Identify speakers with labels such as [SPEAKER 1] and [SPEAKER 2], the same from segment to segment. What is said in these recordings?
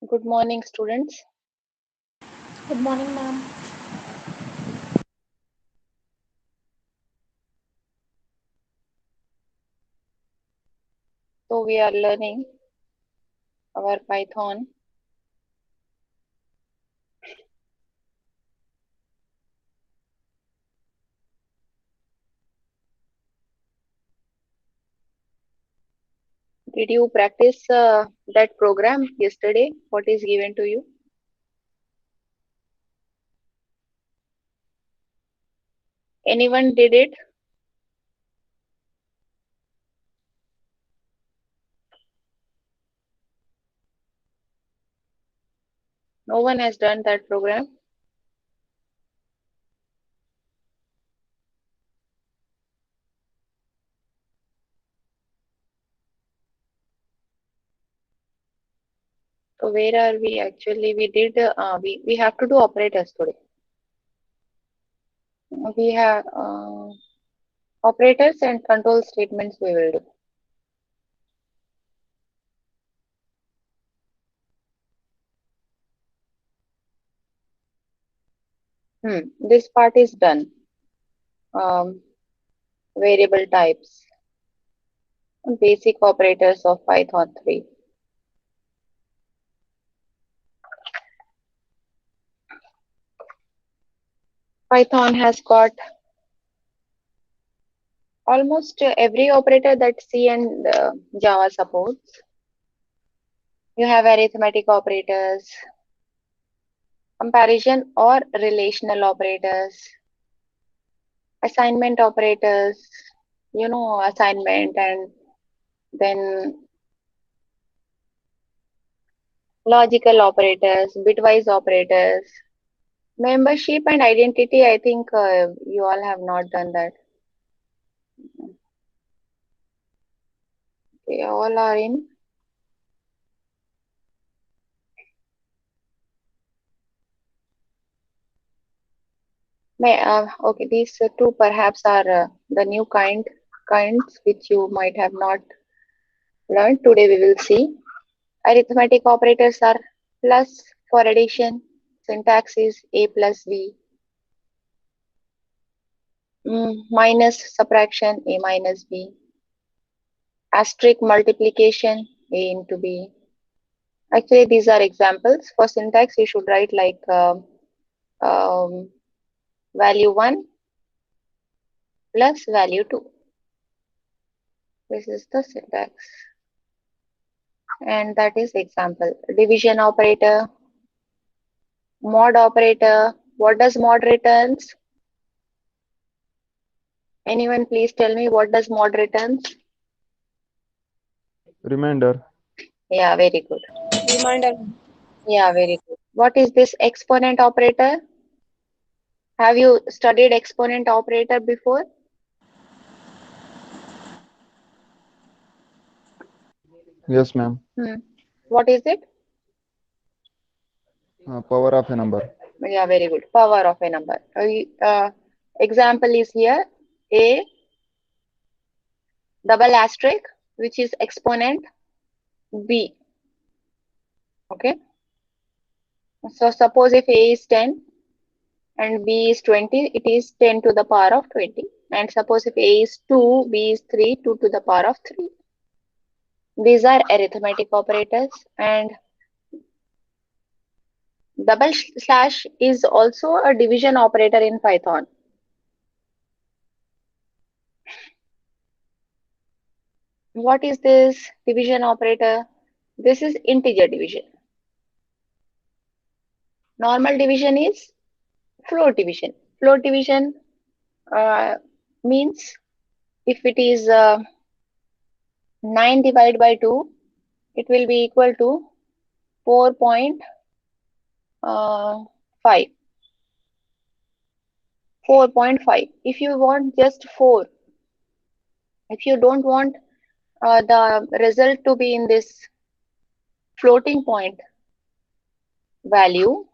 [SPEAKER 1] Good morning, students.
[SPEAKER 2] Good morning, ma'am.
[SPEAKER 1] So we are learning our Python. Did you practice that program yesterday? What is given to you? Anyone did it? No one has done that program. So where are we actually? We have to do operators today. We have operators and control statements we will do. This part is done. Um, Variable types, basic operators of Python 3. Python has got almost every operator that C and Java supports. You have arithmetic operators, comparison or relational operators, assignment operators, assignment, and then logical operators, bitwise operators, membership and identity. I think you all have not done that. They all are in. Okay, these two perhaps are the new kinds which you might have not learned. Today we will see. Arithmetic operators are plus for addition. Syntax is A plus B. Minus subtraction, A minus B. Asterisk multiplication, A into B. Actually, these are examples. For syntax, you should write like um, value 1 plus value 2. This is the syntax. And that is example. Division operator, mod operator. What does mod returns? Anyone please tell me what does mod returns?
[SPEAKER 3] Reminder.
[SPEAKER 1] Yeah, very good.
[SPEAKER 2] Reminder.
[SPEAKER 1] Yeah, very good. What is this exponent operator? Have you studied exponent operator before?
[SPEAKER 3] Yes, ma'am.
[SPEAKER 1] What is it?
[SPEAKER 3] Power of a number.
[SPEAKER 1] Yeah, very good. Power of a number. Example is here a double asterisk, which is exponent b. Okay. So suppose if a is 10 and b is 20, it is 10 to the power of 20. And suppose if a is 2, b is 3, 2 to the power of 3. These are arithmetic operators, and double slash is also a division operator in Python. What is this division operator? This is integer division. Normal division is float division. Float division means if it is 9 divided by 2, it will be equal to 4.5. 4.5. If you want just 4, if you don't want the result to be in this floating point value,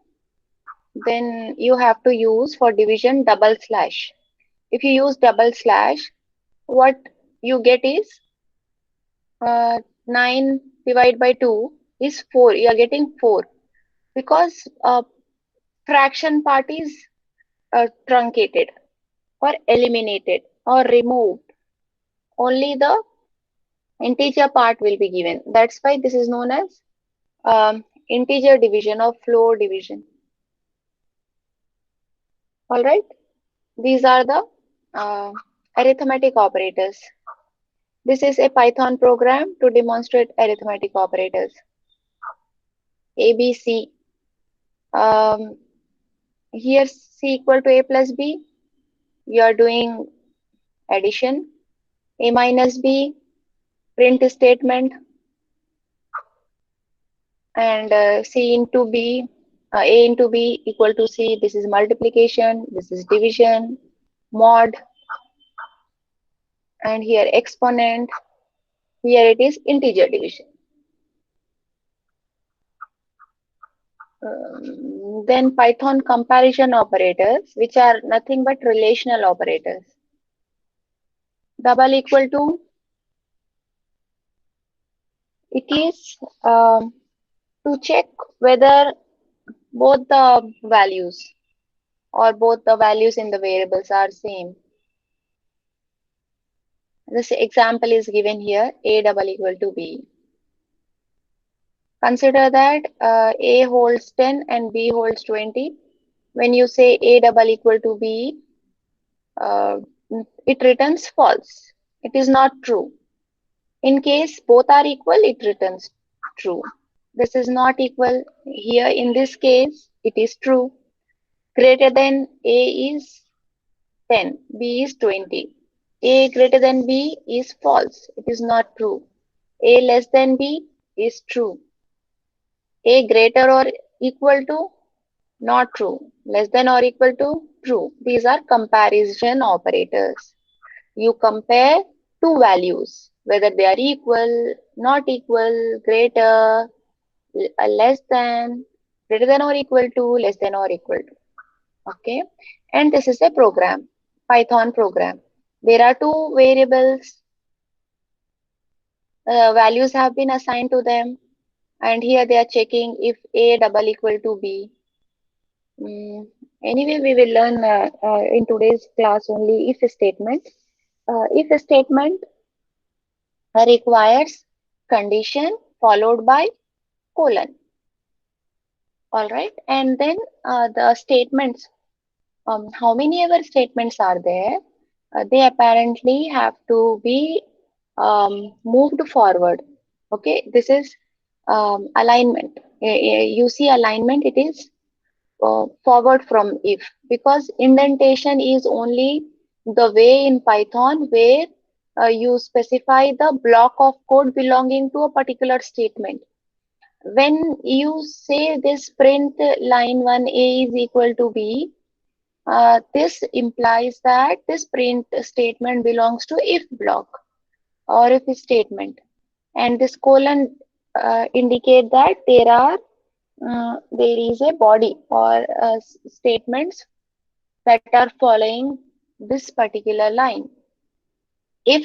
[SPEAKER 1] then you have to use for division double slash. If you use double slash, what you get is 9 divided by 2. is 4. You are getting 4 because fraction part is truncated or eliminated or removed. Only the integer part will be given. That's why this is known as integer division or floor division. All right. These are the arithmetic operators. This is a Python program to demonstrate arithmetic operators. ABC. Um, here C equal to A plus B. You are doing addition. A minus B, print statement, and C into B, A into B equal to C. This is multiplication. This is division, mod, and here exponent. Here it is integer division. Then Python comparison operators, which are nothing but relational operators. Double equal to, it is to check whether both the values or both the values in the variables are same. This example is given here, A double equal to B. Consider that A holds 10 and B holds 20. When you say A double equal to B, uh, it returns false. It is not true. In case both are equal, it returns true. This is not equal. Here in this case, it is true. Greater than A is 10, B is 20. A greater than B is false. It is not true. A less than B is true. A greater or equal to, not true. Less than or equal to, true. These are comparison operators. You compare two values, whether they are equal, not equal, greater, less than, greater than or equal to, less than or equal to. Okay. And this is a program, Python program. There are two variables, values have been assigned to them. And here they are checking if A double equal to B. Anyway, we will learn in today's class only if statement. If statement requires condition followed by colon. All right, and then the statements. How many ever statements are there? They apparently have to be moved forward. Okay, this is alignment. You see alignment, it is forward from if, because indentation is only the way in Python where you specify the block of code belonging to a particular statement. When you say this print line 1a is equal to b, this implies that this print statement belongs to if block or if statement, and this colon indicate that there is a body or statements that are following this particular line. If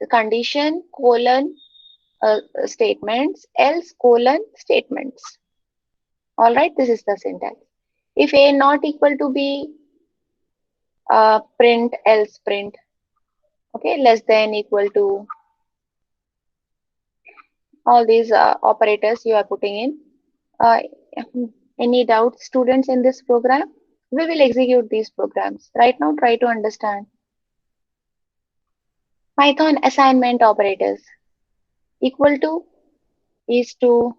[SPEAKER 1] condition colon statements, else colon statements. All right, this is the syntax. If A not equal to B, print else print. Okay, less than equal to. All these operators you are putting in. Uh, any doubts, students, in this program? We will execute these programs. Right now, try to understand. Python assignment operators. Equal to is to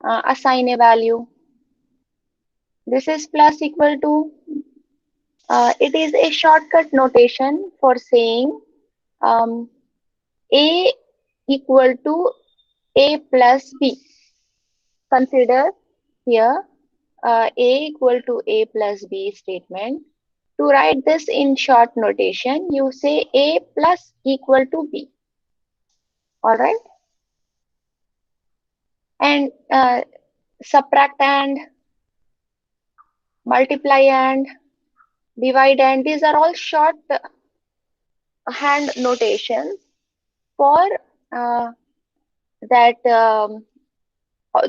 [SPEAKER 1] assign a value. This is plus equal to. It is a shortcut notation for saying um, A equal to A plus B. Consider here A equal to A plus B statement. To write this in short notation, you say A plus equal to B. All right. And subtract and multiply and divide and these are all short hand notations for that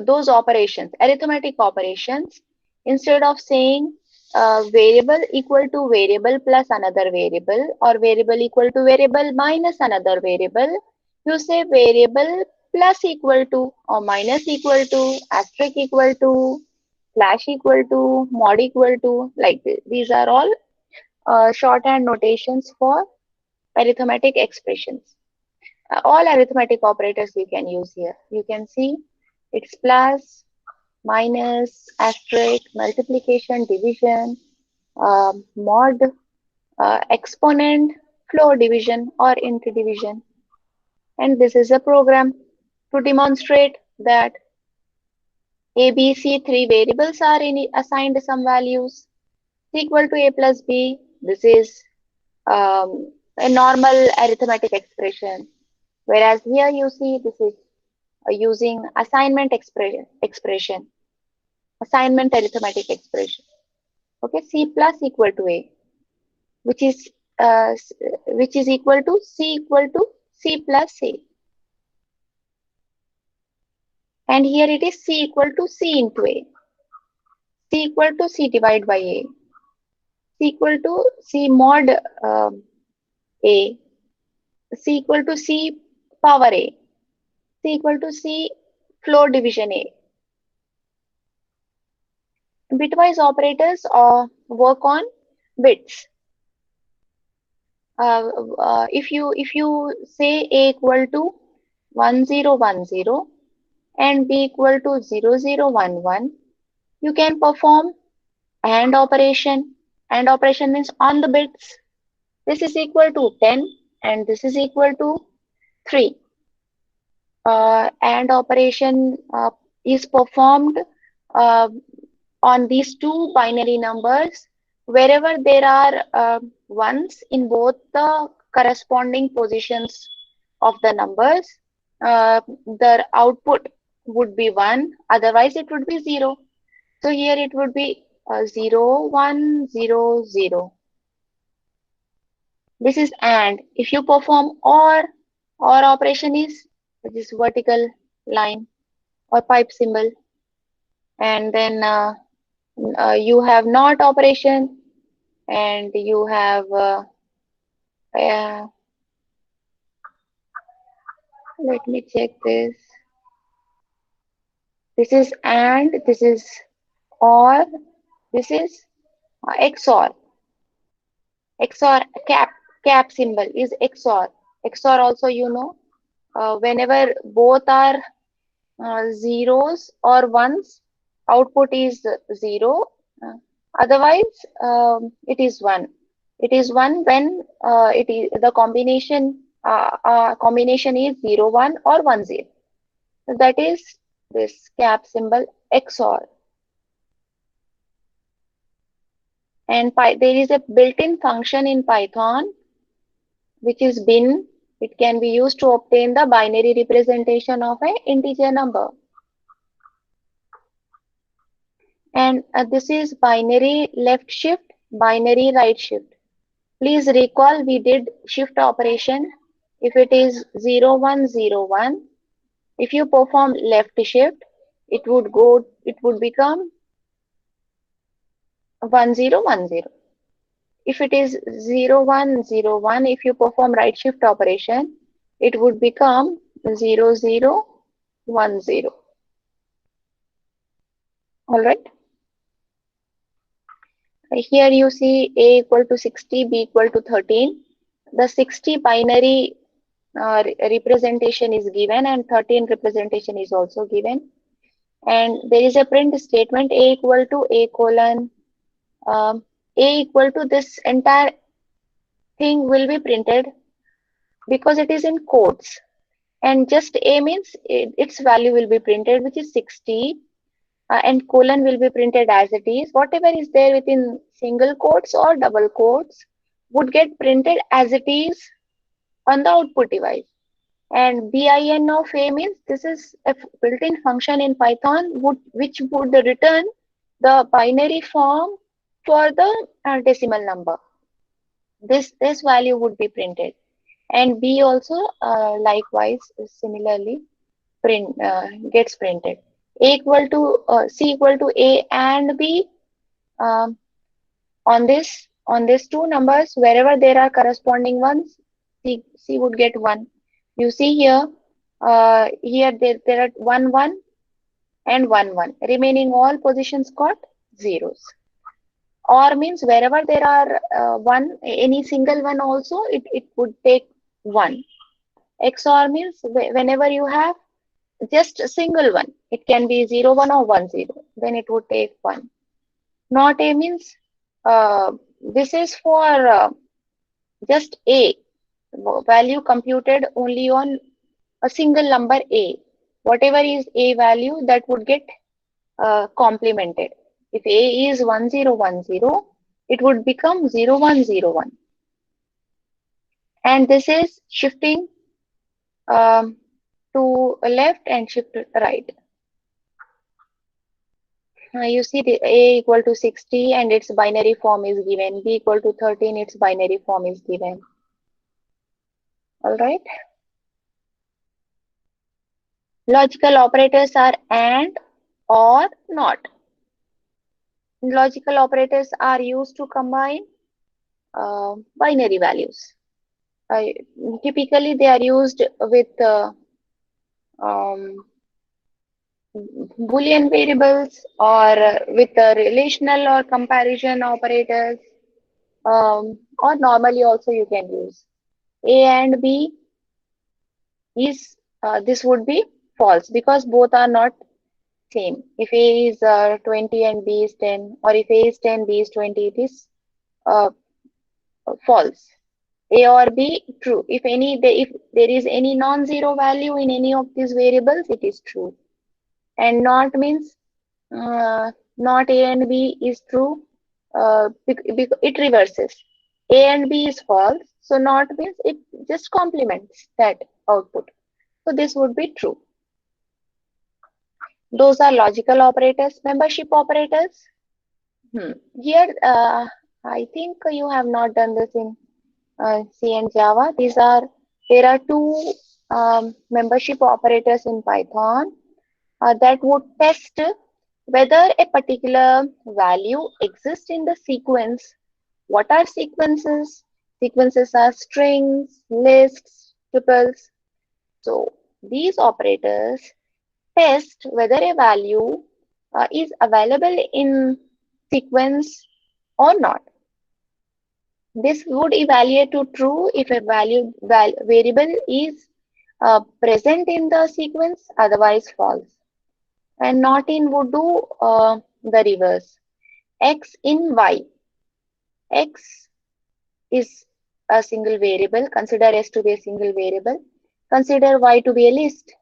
[SPEAKER 1] those operations, arithmetic operations, instead of saying variable equal to variable plus another variable, or variable equal to variable minus another variable, you say variable plus equal to, or minus equal to, asterisk equal to, slash equal to, mod equal to, like this. These are all shorthand notations for arithmetic expressions. All arithmetic operators you can use here. You can see it's plus, minus, asterisk, multiplication, division, mod, exponent, floor division, or interdivision. And this is a program to demonstrate that A, B, C, three variables are assigned some values. C equal to A plus B. This is a normal arithmetic expression. Whereas here you see this is using assignment expression, assignment arithmetic expression. Okay, C plus equal to A, which is uh, which is equal to C equal to C plus A. And here it is C equal to C into A. C equal to C divided by A. C equal to C mod A. C equal to C power A. C equal to C floor division A. Bitwise operators work on bits. If you say A equal to 1010 and B equal to 0011, you can perform AND operation. AND operation means on the bits. This is equal to 10 and this is equal to 3. AND operation is performed uh, on these two binary numbers wherever there are ones in both the corresponding positions of the numbers. The output would be 1, otherwise it would be 0. So here it would be 0, 1, 0, 0. This is AND. If you perform OR operation is this vertical line or pipe symbol, and then you have NOT operation, and you have uh, let me check this. This is AND, this is OR, this is XOR. XOR cap symbol is XOR. XOR also whenever both are zeros or ones, output is 0. Uh, Otherwise, it is 1. It is 1 when it is the combination is 0, 1 or 1, 0. So that is this cap symbol XOR. And there is a built-in function in Python which is bin. It can be used to obtain the binary representation of an integer number. And this is binary left shift, binary right shift. Please recall we did shift operation. If it is 0, 1, 0, 1, if you perform left shift, it would become 1, 0, 1, 0. If it is 0, 1, 0, 1, if you perform right shift operation, it would become 0, 0, 1, 0. All right. Here you see A equal to 60, B equal to 13. The 60 binary representation is given and 13 representation is also given. And there is a print statement A equal to A colon. A equal to this entire thing will be printed because it is in quotes. And just A means its value will be printed, which is 60. And colon will be printed as it is. Whatever is there within single quotes or double quotes would get printed as it is on the output device. And bin of A means this is a built-in function in Python which would return the binary form for the decimal number. This value would be printed. And B also likewise similarly gets printed. C equal to A and B. Um, on these two numbers, wherever there are corresponding ones, C would get 1. You see here, there are 1 1 and 1 1. Remaining all positions got zeros. Or means wherever there are any single one also, it would take 1. XOR means whenever you have just a single one, it can be 0 1 or 1 0, then it would take 1. Not A means this is for just A value computed only on a single number A. Whatever is A value, that would get complemented. If A is 1010, it would become 0101. And this is shifting um, to left and shift to right. You see the A equal to 60 and its binary form is given. B equal to 13, its binary form is given. All right. Logical operators are and, or, not. Logical operators are used to combine binary values. Typically, they are used with um, Boolean variables or with relational or comparison operators, or normally also you can use A and B is this would be false because both are not same. If A is 20 and B is 10, or if A is 10, B is 20, it is uh, false. A or B, true. If there is any non-zero value in any of these variables, it is true. And not means not A and B is true. It reverses. A and B is false. So not means it just complements that output. So this would be true. Those are logical operators. Membership operators. Here, I think you have not done this in C and Java. There are two membership operators in Python that would test whether a particular value exists in the sequence. What are sequences? Sequences are strings, lists, tuples. So these operators test whether a value is available in sequence or not. This would evaluate to true if a variable is present in the sequence, otherwise false. And not in would do the reverse. X in Y. X is a single variable. Consider S to be a single variable. Consider Y to be a list.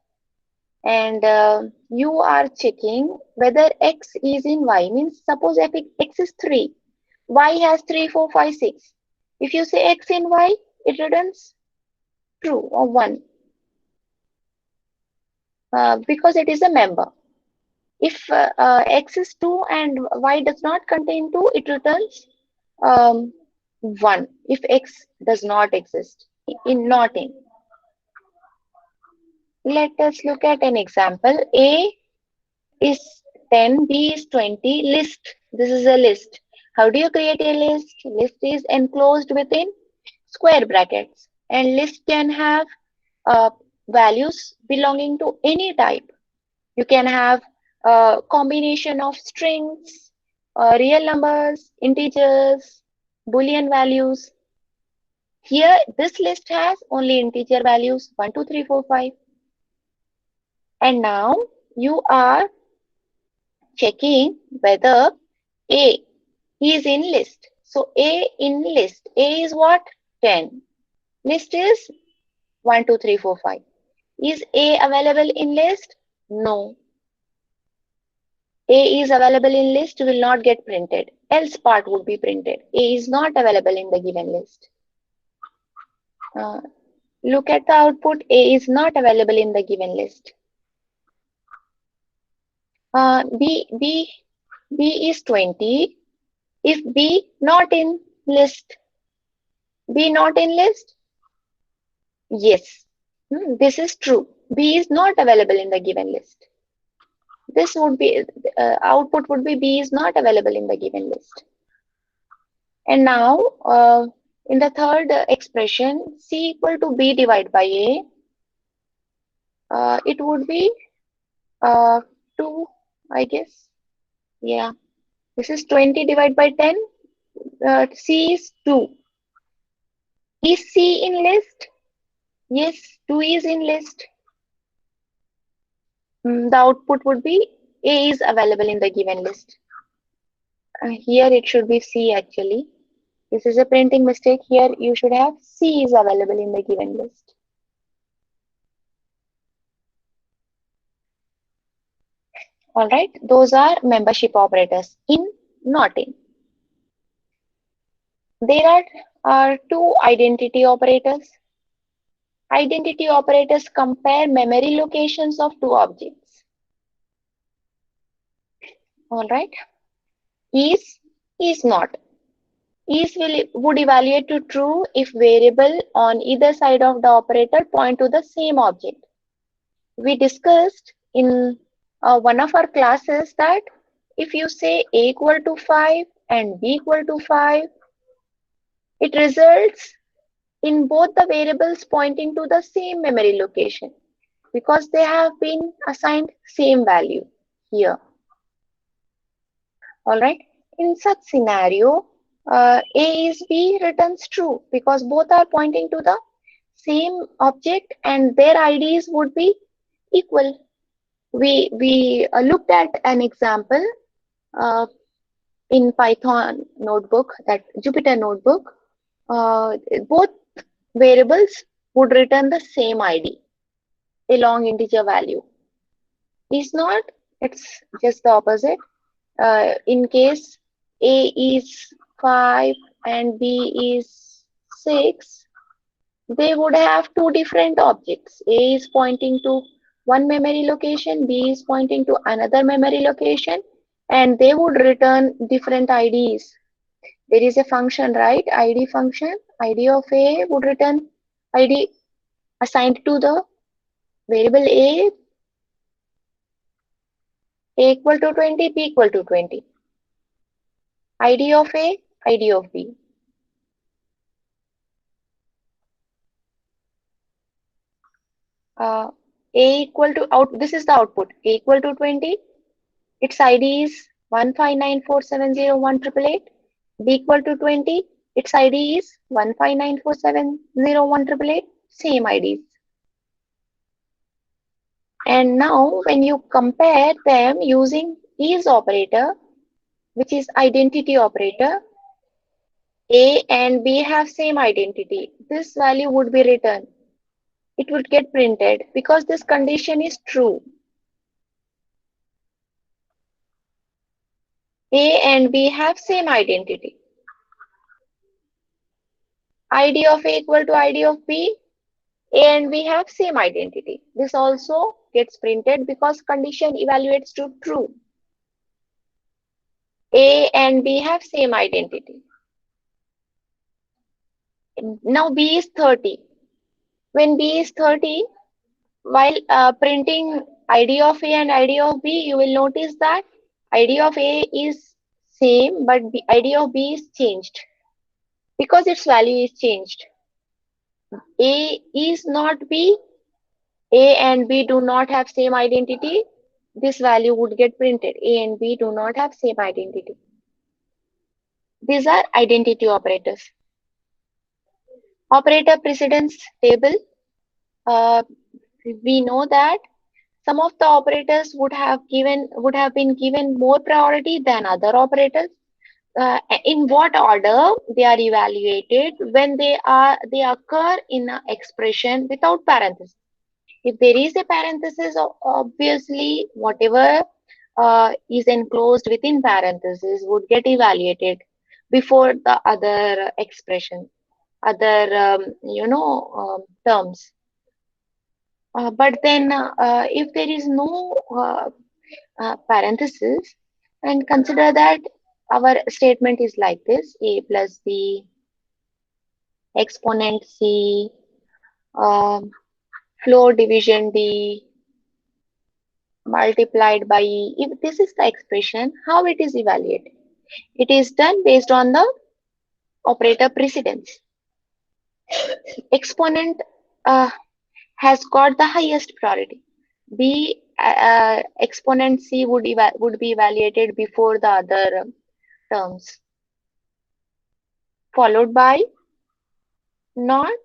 [SPEAKER 1] And you are checking whether X is in Y. Means suppose X is 3. Y has 3, 4, 5, 6. If you say X in Y, it returns true or 1 because it is a member. If X is 2 and Y does not contain 2, it returns 1 if X does not exist in not in. Let us look at an example. A is 10, B is 20, list. This is a list. How do you create a list? List is enclosed within square brackets, and list can have values belonging to any type. You can have a combination of strings, real numbers, integers, Boolean values. Here, this list has only integer values 1, 2, 3, 4, 5. And now you are checking whether A is in list. So A in list. A is what? 10. List is 1, 2, 3, 4, 5. Is A available in list? No. A is available in list will not get printed. Else part would be printed. A is not available in the given list. Look at the output. A is not available in the given list. B is 20. If B not in list, B not in list? Yes, this is true. B is not available in the given list. this would be output would be B is not available in the given list. And now in the third expression, C equal to B divided by A, it would be 2, I guess. Yeah, this is 20 divided by 10. C is 2. Is C in list? Yes, 2 is in list. The output would be A is available in the given list. Here it should be C actually. This is a printing mistake. Here you should have C is available in the given list. All right, those are membership operators, in, not in. There are two identity operators. Identity operators compare memory locations of two objects. All right, is not. Would evaluate to true if variable on either side of the operator point to the same object. We discussed in one of our classes that if you say A equal to 5 and B equal to 5, it results in both the variables pointing to the same memory location because they have been assigned same value here. All right. In such scenario, A is B returns true because both are pointing to the same object and their IDs would be equal. We looked at an example uh, in Python notebook, that Jupyter notebook. Both variables would return the same ID, a long integer value. Is not, it's just the opposite. In case A is 5 and B is 6, they would have two different objects. A is pointing to one memory location, B is pointing to another memory location, and they would return different IDs. There is a function, right? ID function. ID of A would return ID assigned to the variable A equal to 20, B equal to 20. ID of A, ID of B. A equal to this is the output. A equal to 20. Its ID is 159470188. B equal to 20. Its ID is 159470188. Same IDs. And now when you compare them using is operator, which is identity operator, A and B have same identity. This value would be returned. It would get printed because this condition is true. A and B have same identity. ID of A equal to ID of B. A and B have same identity. This also gets printed because condition evaluates to true. A and B have same identity. Now B is 30. When B is 30, while printing ID of A and ID of B, you will notice that ID of A is same, but the ID of B is changed because its value is changed. A is not B. A and B do not have same identity. This value would get printed. A and B do not have same identity. These are identity operators. Operator precedence table. We know that some of the operators would have been given more priority than other operators. In what order they are evaluated when they occur in an expression without parenthesis. If there is a parenthesis, obviously whatever is enclosed within parenthesis would get evaluated before the other expression, other terms. But then if there is no parenthesis, and consider that our statement is like this: A plus B, exponent C, floor division D, multiplied by E. If this is the expression, how it is evaluated? It is done based on the operator precedence. Exponent has got the highest priority. B exponent C would be evaluated before the other terms, followed by not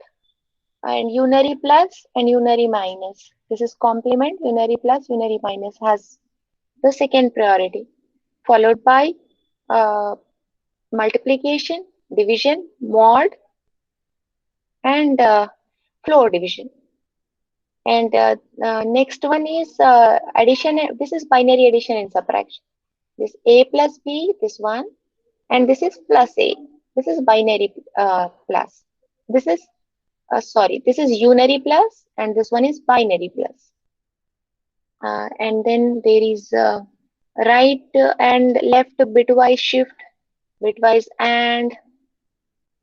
[SPEAKER 1] and unary plus and unary minus. This is complement. Unary plus, unary minus has the second priority, followed by uh, multiplication, division, mod, and floor division. And next one is addition. This is binary addition and subtraction. This A plus B, this one, and this is plus A. This is binary plus. This is sorry, this is unary plus, and this one is binary plus. And then there is right and left bitwise shift, bitwise and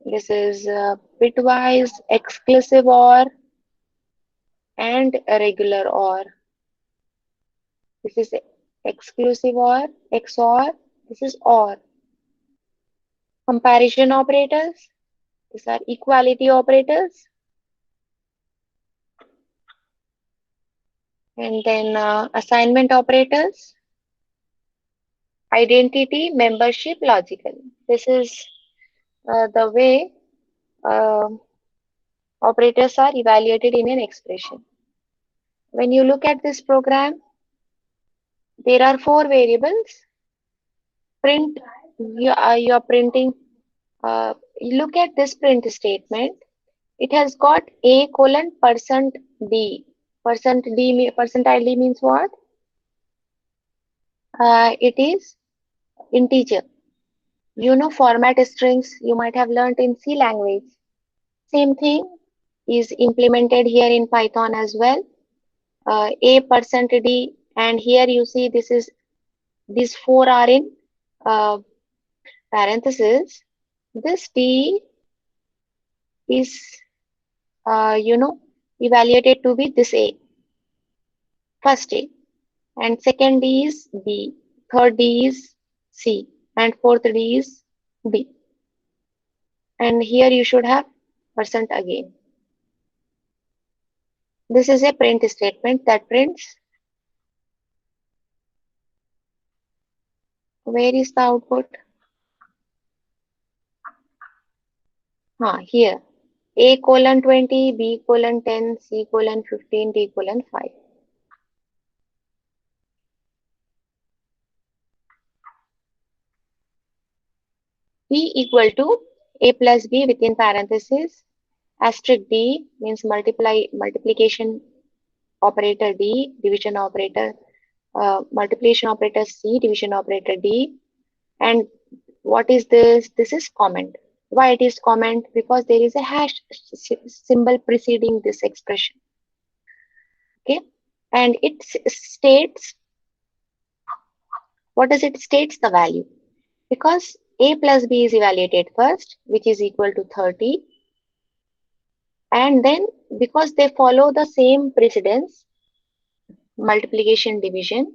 [SPEAKER 1] this is bitwise exclusive OR and a regular OR. This is exclusive OR, XOR, this is OR. Comparison operators, these are equality operators. And then assignment operators, identity, membership, logical. This is the way operators are evaluated in an expression. When you look at this program, there are 4 variables. Print, you are printing. Look at this print statement. It has got A colon percent D. Percentile D means what? It is integer. You know format strings you might have learned in C language. Same thing is implemented here in Python as well. A percent D, and here you see this is these 4 are in parentheses. This D is evaluated to be this A, first A, and second D is B, third D is C, and fourth D is B. And here you should have percent again. This is a print statement that prints. Where is the output? Here. A colon 20, B colon 10, C colon 15, D colon 5. B equal to A plus B within parentheses. Asterisk D means multiplication operator D, division operator, multiplication operator C, division operator D. And what is this? This is comment. Why it is comment? Because there is a hash symbol preceding this expression. Okay, and it states, what does it states? The value. Because A plus B is evaluated first, which is equal to 30. And then because they follow the same precedence, multiplication, division,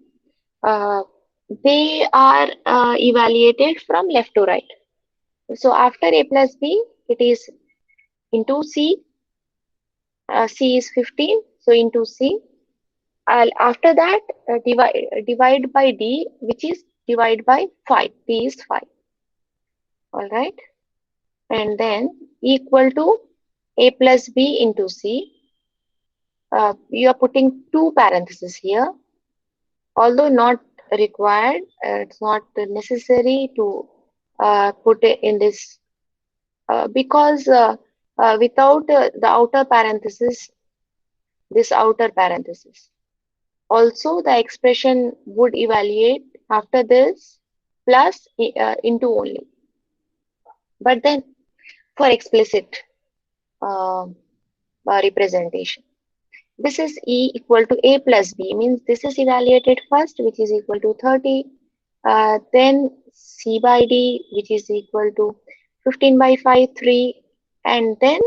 [SPEAKER 1] they are evaluated from left to right. So after A plus B, it is into C. C is 15, so into C. After that, divide by D, which is divide by 5. D is 5. All right. And then equal to A plus B into C. You are putting 2 parentheses here. Although not required, it's not necessary to put it in this because without the outer parenthesis, this outer parenthesis. Also, the expression would evaluate after this plus into only. But then for explicit representation, this is E equal to A plus B, means this is evaluated first, which is equal to 30. Then C by D, which is equal to 15 by 5, 3. And then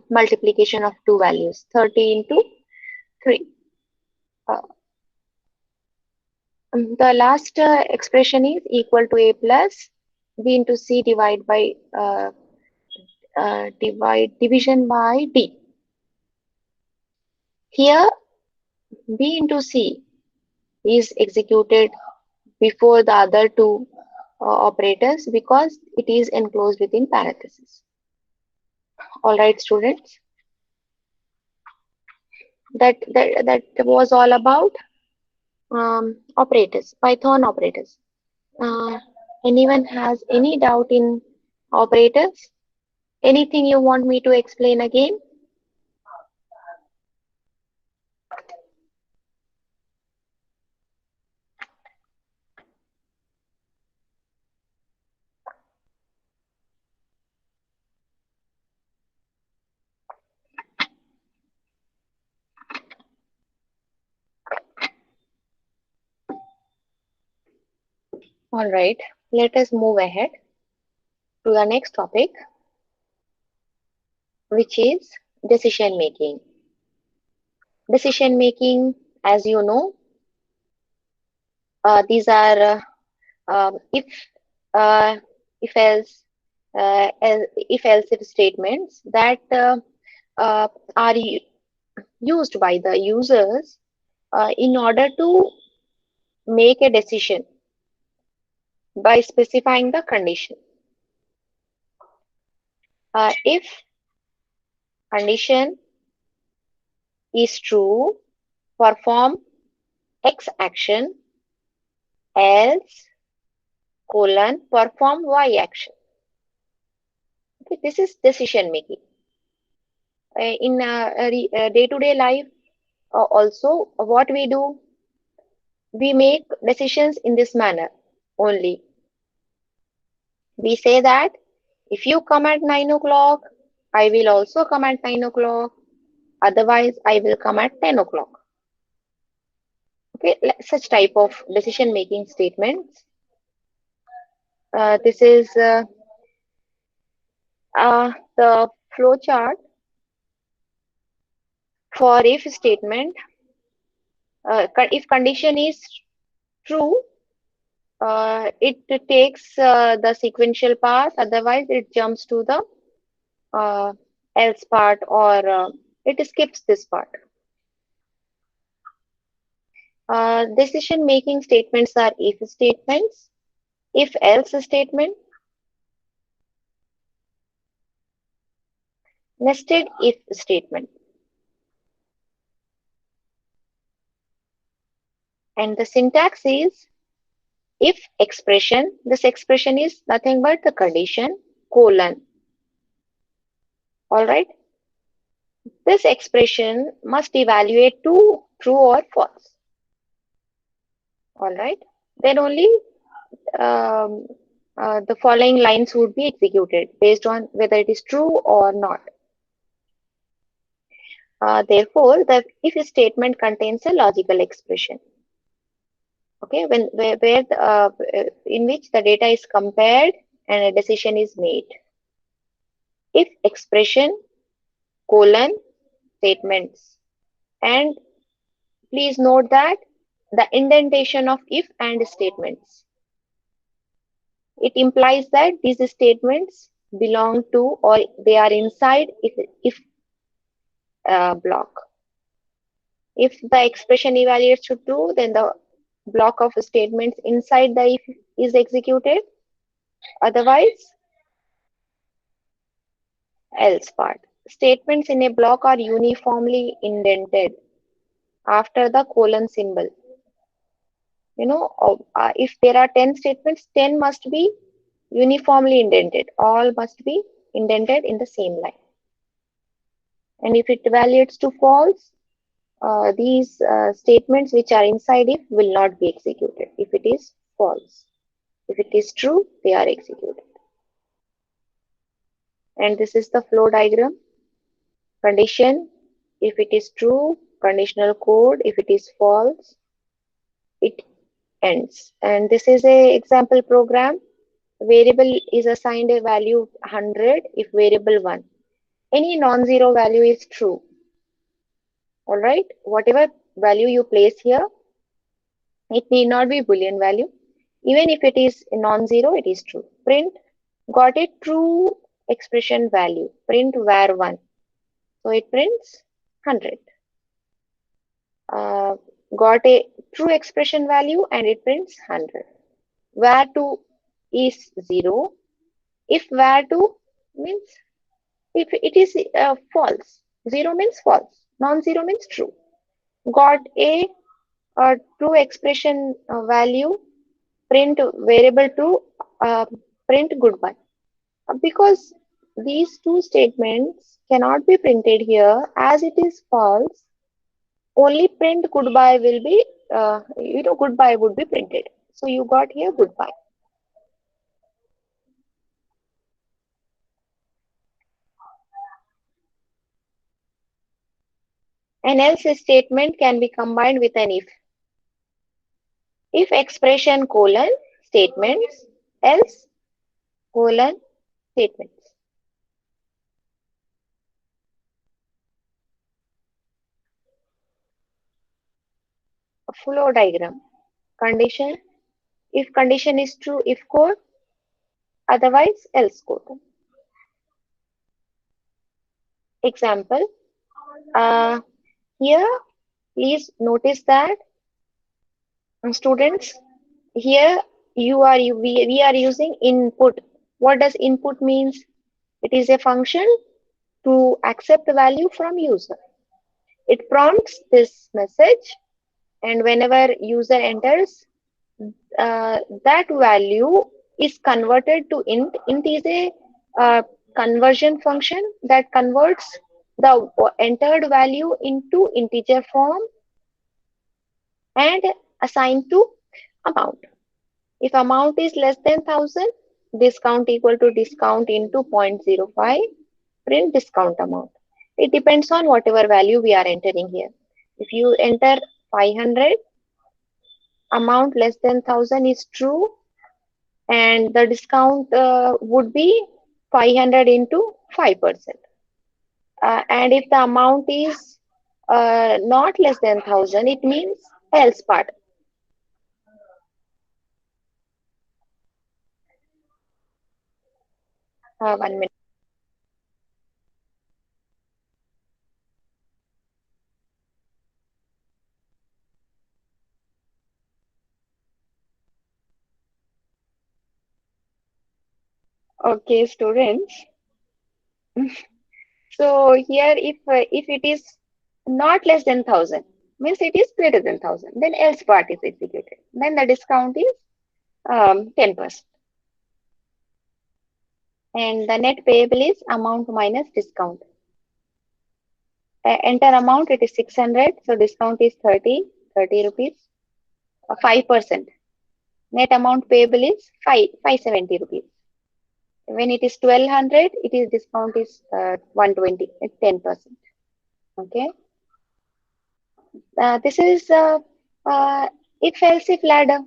[SPEAKER 1] multiplication of 2 values, 30 into 3. The last expression is equal to a plus b into c division by d. Here b into c is executed before the other two operators because it is enclosed within parentheses. All right, students. That was all about operators, Python operators. Uh, Anyone has any doubt in operators? Anything you want me to explain again? All right, let us move ahead to the next topic, which is decision making. Decision making, as you know, these are uh, if else if else if statements that uh, are used by the users in order to make a decision by specifying the condition. If condition is true, perform X action, else perform Y action. Okay, this is decision making. In day-to-day life, also what we do, we make decisions in this manner only. We say that if you come at 9 o'clock, I will also come at 9 o'clock. Otherwise, I will come at 10 o'clock. Okay, such type of decision making statements. This is the flow chart for if statement. If condition is true, it takes the sequential path. Otherwise, it jumps to the else part, or it skips this part. Decision making statements are if statements, if else statement, nested if statement. And the syntax is if expression. This expression is nothing but the condition colon. All right. This expression must evaluate to true or false. All right. Then only um, the following lines would be executed based on whether it is true or not. Therefore, the if statement contains a logical expression. Okay, in which the data is compared and a decision is made. If expression colon statements, and please note that the indentation of if and statements. It implies that these statements belong to or they are inside if block. If the expression evaluates to true, then the block of statements inside the if is executed. Otherwise, else part. Statements in a block are uniformly indented after the colon symbol. You know, if there are 10 statements, 10 must be uniformly indented. All must be indented in the same line. And if it evaluates to false, these statements which are inside if will not be executed if it is false. If it is true, they are executed. And this is the flow diagram. Condition, if it is true, conditional code, if it is false, it ends. And this is a example program. Variable is assigned a value 100 if variable 1. Any non-zero value is true. All right, whatever value you place here, It need not be Boolean value. Even if it is non-zero, it is true. Print got a true expression value. Print var1. So it prints 100. Uh, got a true expression value and it prints 100. Var2 is 0. If var2 means if it is false, 0 means false, non-zero means true. Got a true expression value, print variable true, print goodbye. Because these two statements cannot be printed here as it is false, only print goodbye will be, goodbye would be printed. So you got here goodbye. An else statement can be combined with an if. If expression colon statements, else colon statements. A flow diagram. Condition. If condition is true, if code, otherwise else code. Example. Here, please notice that students, here we are using input. What does input means? It is a function to accept the value from user. It prompts this message, and whenever user enters, that value is converted to int. Int is a conversion function that converts the entered value into integer form and assigned to amount. If amount is less than 1000, discount equal to discount into 0.05, print discount amount. It depends on whatever value we are entering here. If you enter 500, amount less than 1000 is true, and the discount would be 500 into 5%. And if the amount is not less than 1000, it means else part. 1 minute. Okay, students. So here, if it is not less than 1000, means it is greater than 1000, then else part is executed. Then the discount is 10%. And the net payable is amount minus discount. Enter amount, it is 600, so discount is 30 rupees, 5%. Net amount payable is 570 rupees. When it is 1200, it is discount is 120, it's 10%. Okay. This is if else if ladder.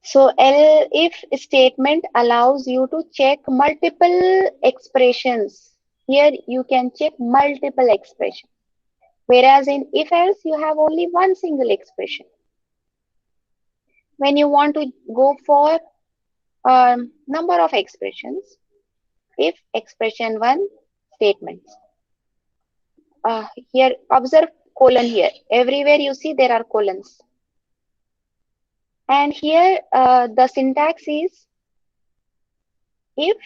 [SPEAKER 1] So if statement allows you to check multiple expressions. Here you can check multiple expressions. Whereas in if else you have only one single expression. When you want to go for number of expressions, if expression 1 statements. Here observe colon here. Everywhere you see there are colons. And here the syntax is if,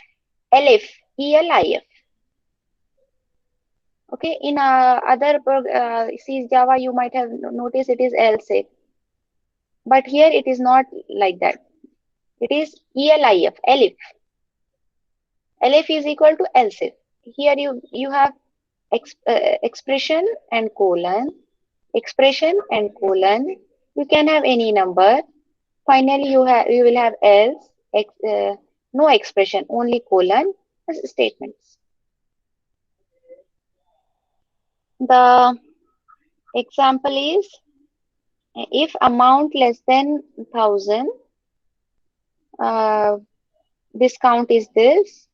[SPEAKER 1] elif, elif. Okay, in other C Java you might have noticed it is else if. But here it is not like that. It is elif, elif. Elif is equal to else if. Here you have expression and colon, expression and colon. You can have any number. Finally, you will have else, no expression, only colon as statements. The example is if amount less than 1000, discount is this.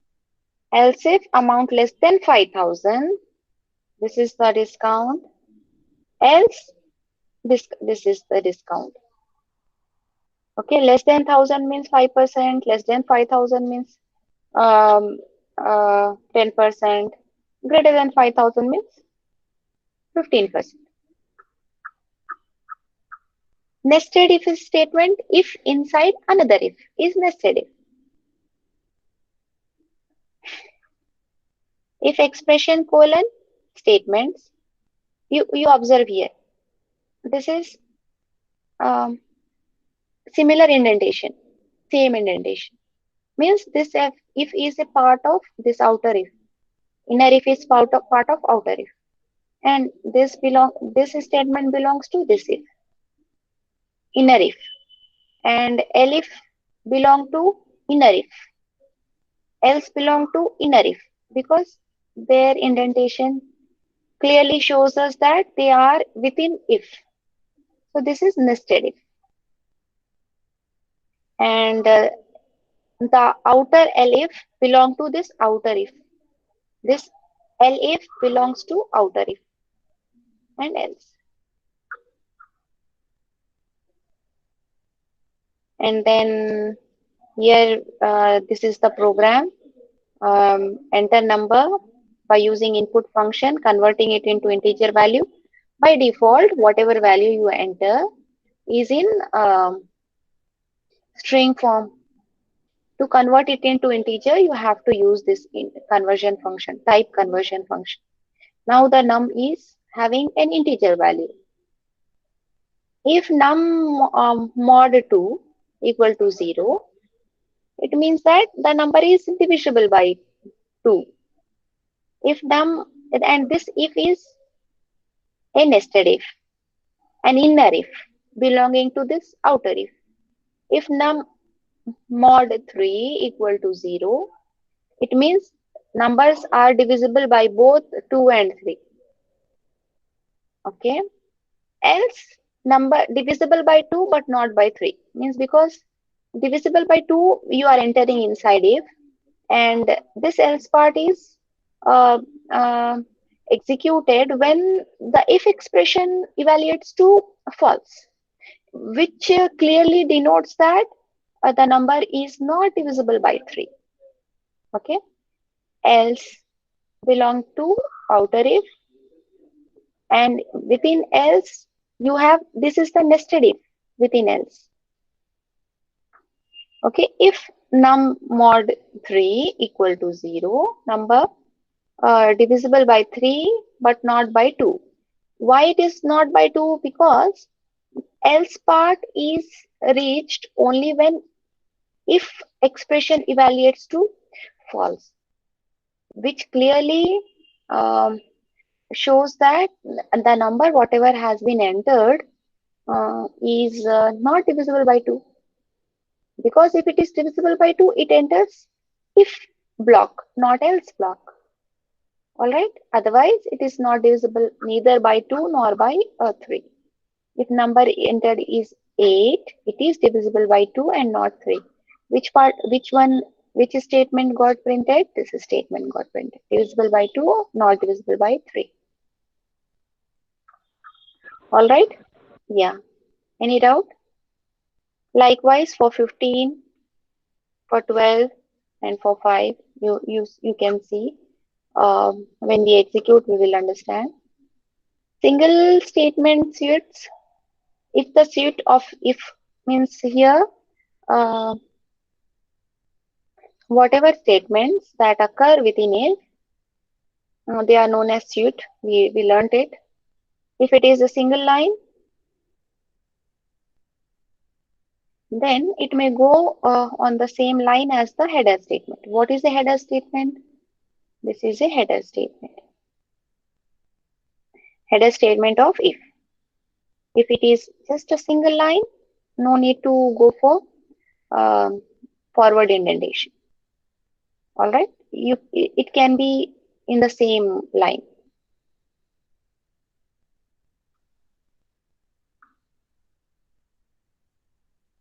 [SPEAKER 1] Else if amount less than 5000, this is the discount. Else This is the discount. Okay, less than 1,000 means 5%, less than 5,000 means 10%, greater than 5,000 means 15%. Nested if statement, if inside another if, is nested if. If expression colon statements, you observe here. This is similar indentation, same indentation. Means this if is a part of this outer if. Inner if is part of outer if. And this statement belongs to this if. Inner if. And elif belong to inner if, else belong to inner if, because their indentation clearly shows us that they are within if. So this is nested if. And the outer elif belong to this outer if. This elif belongs to outer if and else. And then here this is the program. Enter number by using input function, converting it into integer value. By default, whatever value you enter is in string form. To convert it into integer, you have to use this conversion function, type conversion function. Now the num is having an integer value. If num mod 2 equal to 0, it means that the number is divisible by 2. If num, and this if is a nested if, an inner if belonging to this outer if. If num mod 3 equal to 0, it means numbers are divisible by both 2 and 3. Okay. Else number divisible by 2 but not by 3 means, because divisible by 2 you are entering inside if, and this else part is uh, uh, executed when the if expression evaluates to false, which clearly denotes that the number is not divisible by 3. Okay. Else belong to outer if, and within else you have, this is the nested if within else. Okay. If num mod 3 equal to 0, number divisible by 3 but not by 2. Why it is not by 2? Because else part is reached only when if expression evaluates to false, which clearly shows that the number whatever has been entered is not divisible by 2. Because if it is divisible by 2, it enters if block, not else block. Alright, otherwise it is not divisible neither by 2 nor by 3. If number entered is 8, it is divisible by 2 and not 3. Which statement got printed? This statement got printed. Divisible by 2, not divisible by 3. Alright? Yeah. Any doubt? Likewise for 15, for 12, and for 5, you can see when we execute, we will understand. Single statement suites. If the suite of if means here, whatever statements that occur within if, they are known as suite. We learned it. If it is a single line, then it may go on the same line as the header statement. What is a header statement? This is a header statement. Header statement of if. If it is just a single line, no need to go for forward indentation. All right, it can be in the same line.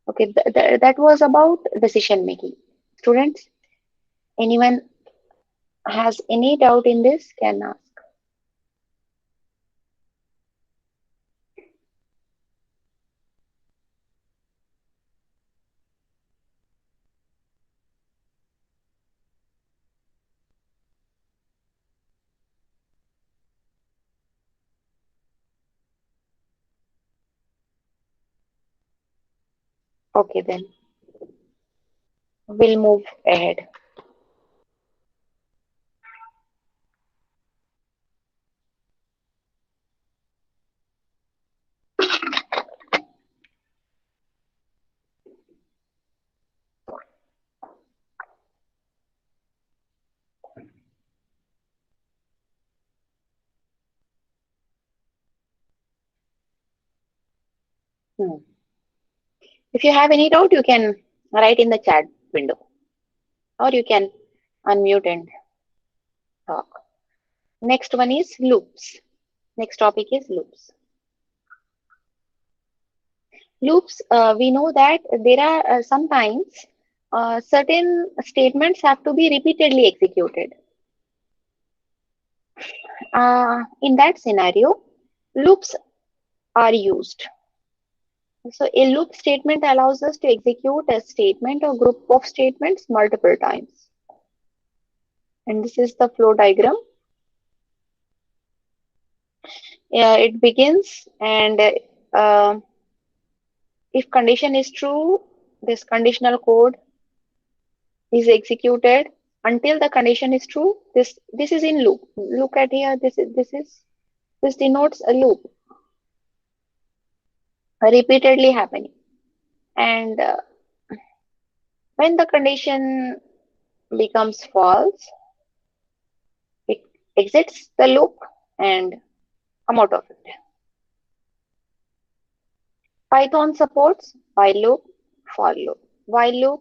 [SPEAKER 1] Okay, that was about decision making. Students, anyone has any doubt in this can ask. Okay, then we'll move ahead. Hmm. If you have any doubt, you can write in the chat window, or you can unmute and talk. Next one is loops. Next topic is loops. Loops, we know that there are sometimes certain statements have to be repeatedly executed. In that scenario, loops are used. So a loop statement allows us to execute a statement or group of statements multiple times. And this is the flow diagram. It begins, and if condition is true, this conditional code is executed until the condition is true. This is in loop. Look at here. This denotes a loop repeatedly happening. And when the condition becomes false, it exits the loop and come out of it. Python supports while loop, for loop. While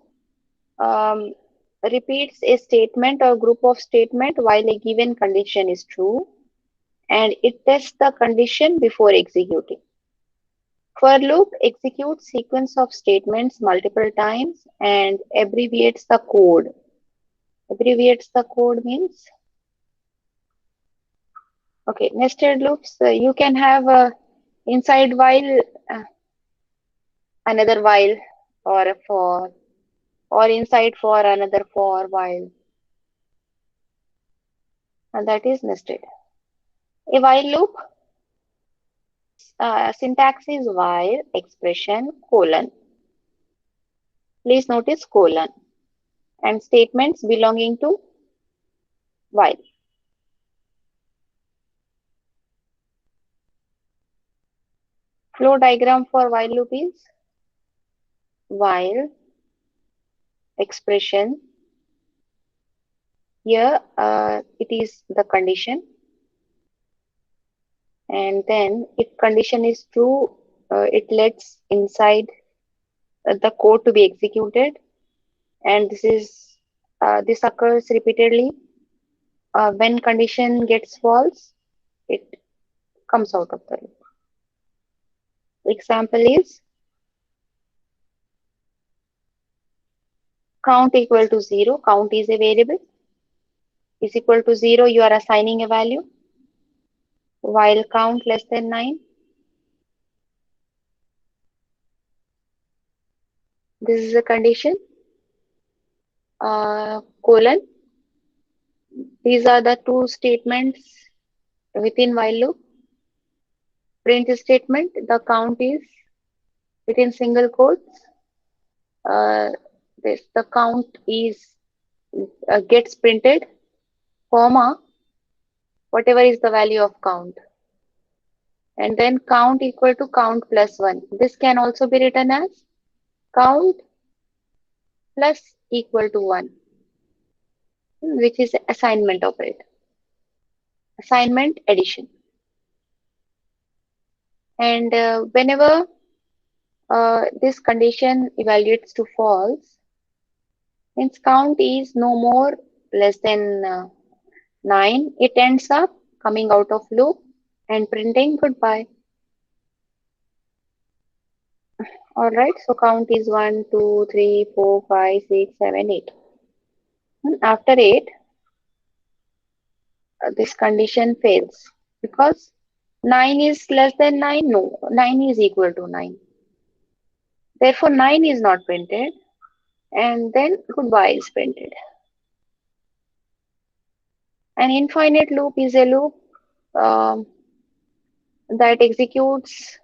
[SPEAKER 1] loop repeats a statement or group of statement while a given condition is true, and it tests the condition before executing. For loop executes sequence of statements multiple times and abbreviates the code. Abbreviates the code means, okay, nested loops. You can have inside while, another while, or a for, or inside for another for while, and that is nested. A while loop, syntax is while expression colon. Please notice colon and statements belonging to while. Flow diagram for while loop is while expression. Here it is the condition, and then if condition is true, it lets inside the code to be executed, and this occurs repeatedly. When condition gets false, it comes out of the loop. Example is count equal to 0. Count is a variable. Is equal to 0. You are assigning a value. While count less than 9. This is a condition. Colon. These are the two statements within while loop. Print statement. The count is within single quotes. The count is gets printed, comma, whatever is the value of count, and then count equal to count plus 1. This can also be written as count plus equal to 1, which is assignment operator. Assignment addition. And whenever this condition evaluates to false, means count is no more less than 9, it ends up coming out of loop and printing goodbye. All right, so count is 1, 2, 3, 4, 5, 6, 7, 8. After 8, this condition fails because 9 is less than 9. No, 9 is equal to 9. Therefore, 9 is not printed, and then goodbye is printed. An infinite loop is a loop that executes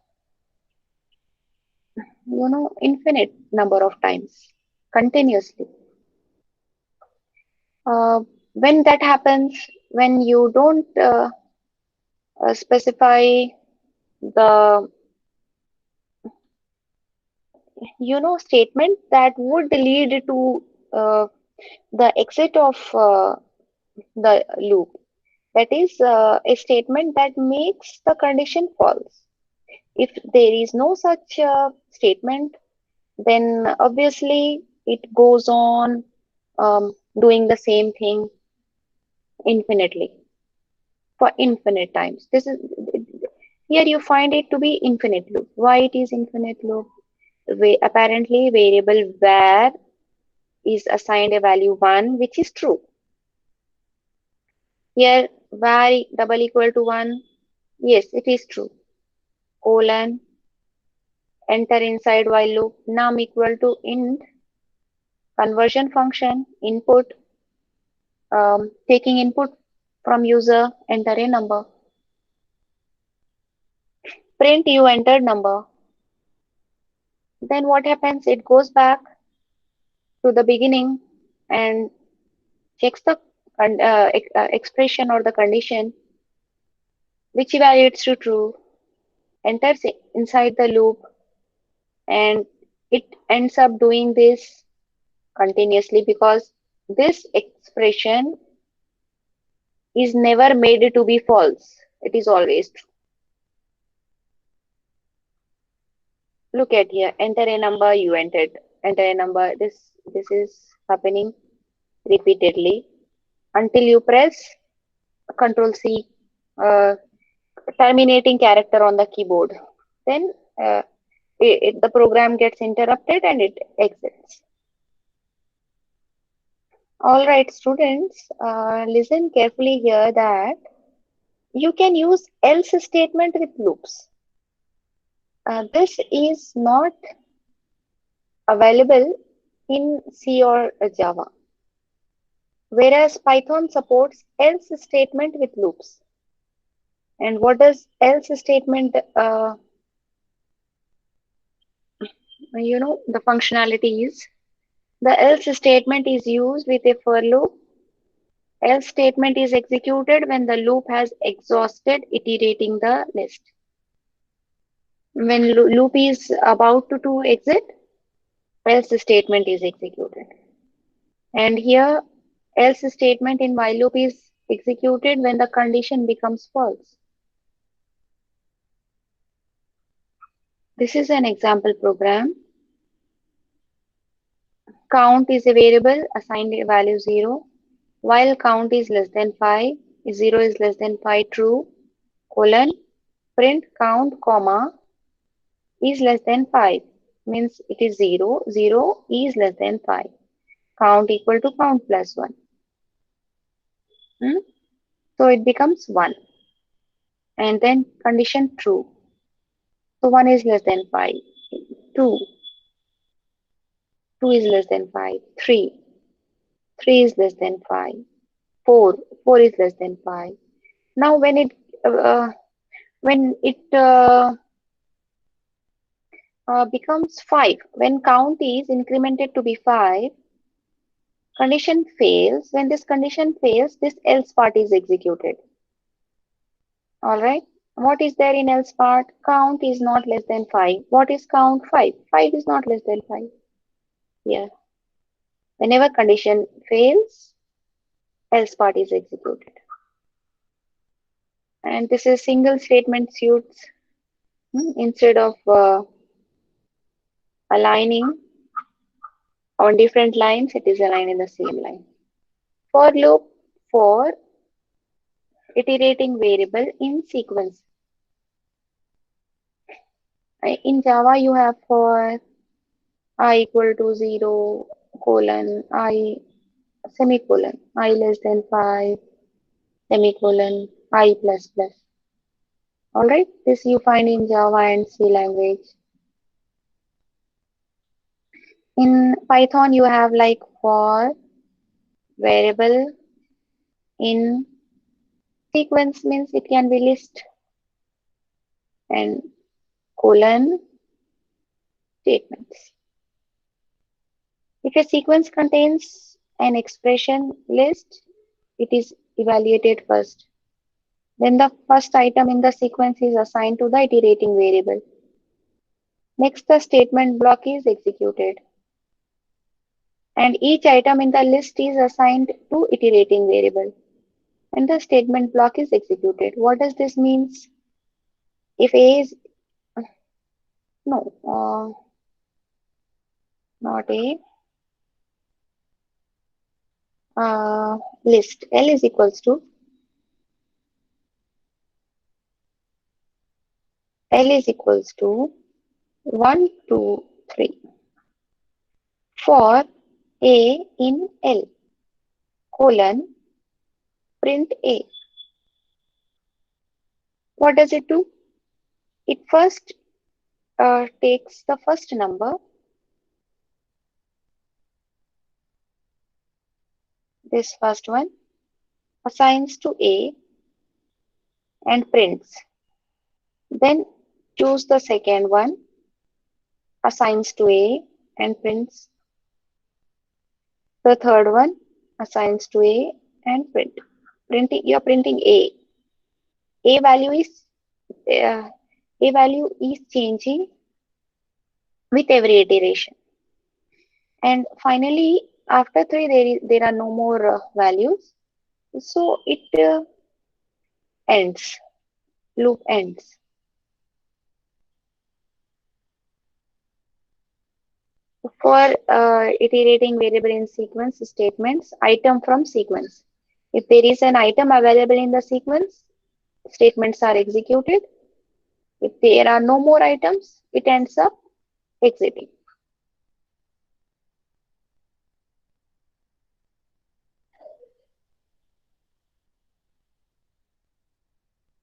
[SPEAKER 1] infinite number of times continuously. When that happens, when you don't specify the statement that would lead to the exit of the loop, that is a statement that makes the condition false. If there is no such statement, then obviously it goes on doing the same thing infinitely for infinite times. This is here you find it to be infinite loop. Why it is infinite loop? Apparently variable var is assigned a value 1, which is true. Here var double equal to 1, yes, it is true. Colon, enter inside while loop, num equal to int, conversion function, input, taking input from user, enter a number. Print you entered number. Then what happens? It goes back to the beginning and checks the expression or the condition, which evaluates to true, enters inside the loop, and it ends up doing this continuously because this expression is never made to be false. It is always true. Look at here, enter a number, you enter a number. This is happening repeatedly until you press Control C, uh, terminating character on the keyboard. Then the program gets interrupted and it exits. All right, students, listen carefully here that you can use else statement with loops. This is not available in C or Java, whereas Python supports else statement with loops. And what does else statement, the functionality is? The else statement is used with a for loop. Else statement is executed when the loop has exhausted iterating the list. When loop is about to exit, else statement is executed. And here, else statement in while loop is executed when the condition becomes false. This is an example program. Count is a variable assigned a value 0. While count is less than 5, 0 is less than 5 true, colon, print count, comma, is less than 5, means it is 0, 0 is less than 5. Count equal to count plus 1. So it becomes 1. And then condition true. So 1 is less than 5. 2. 2 is less than 5. 3. 3 is less than 5. 4. 4 is less than 5. Now when it becomes 5, when count is incremented to be 5, condition fails. When this condition fails, this else part is executed. All right. What is there in else part? Count is not less than 5. What is count? 5. 5 is not less than 5. Here. Whenever condition fails, else part is executed. And this is single statement suits. Instead of aligning on different lines, it is aligned in the same line. For loop for iterating variable in sequence. In Java, you have for I equal to 0, colon, I, semicolon, I less than 5, semicolon, I plus plus. All right, this you find in Java and C language. In Python, you have like for variable in sequence, means it can be list, and colon, statements. If a sequence contains an expression list, it is evaluated first. Then the first item in the sequence is assigned to the iterating variable. Next, the statement block is executed. And each item in the list is assigned to iterating variable. And the statement block is executed. What does this mean? If A is, no, not A, list, L is equals to, L is equals to 1, 2, 3 for A in L, colon, print A. What does it do? It first takes the first number, this first one, assigns to A and prints. Then choose the second one, assigns to A and prints. The third one assigns to A and print. You're printing A. A value is changing with every iteration. And finally, after 3, there are no more values. So it ends. Loop ends. For iterating variable in sequence statements, item from sequence. If there is an item available in the sequence, statements are executed. If there are no more items, it ends up exiting.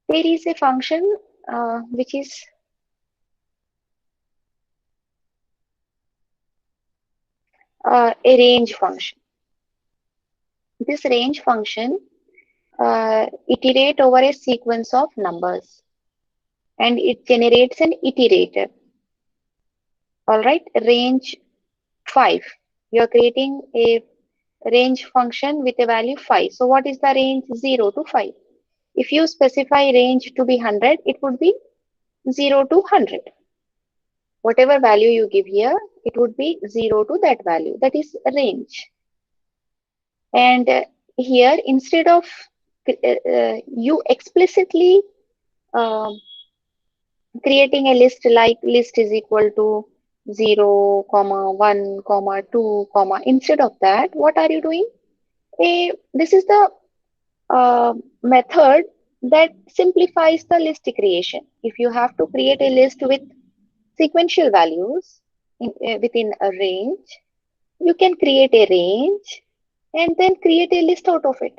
[SPEAKER 1] There is a function which is a range function. This range function iterate over a sequence of numbers and it generates an iterator. All right, range 5. You are creating a range function with a value 5. So what is the range? 0 to 5. If you specify range to be 100, it would be 0 to 100. Whatever value you give here, it would be 0 to that value. That is range. And here, instead of you explicitly creating a list like list is equal to 0, 1, 2, instead of that, what are you doing? This is the method that simplifies the list creation. If you have to create a list with sequential values within a range, you can create a range and then create a list out of it.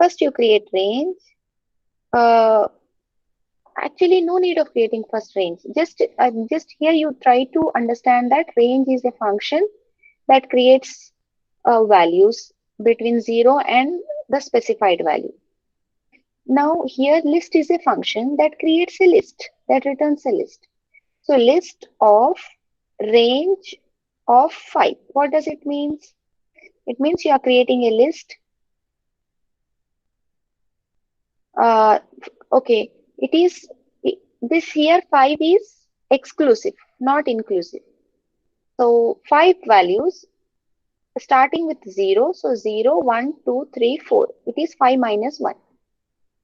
[SPEAKER 1] First you create range. Actually, no need of creating first range. Just here you try to understand that range is a function that creates values between 0 and the specified value. Now here list is a function that creates a list, that returns a list. So list of range of 5. What does it mean? It means you are creating a list. Okay, it is this here 5 is exclusive, not inclusive. So 5 values starting with 0. So 0, 1, 2, 3, 4. It is 5 minus 1.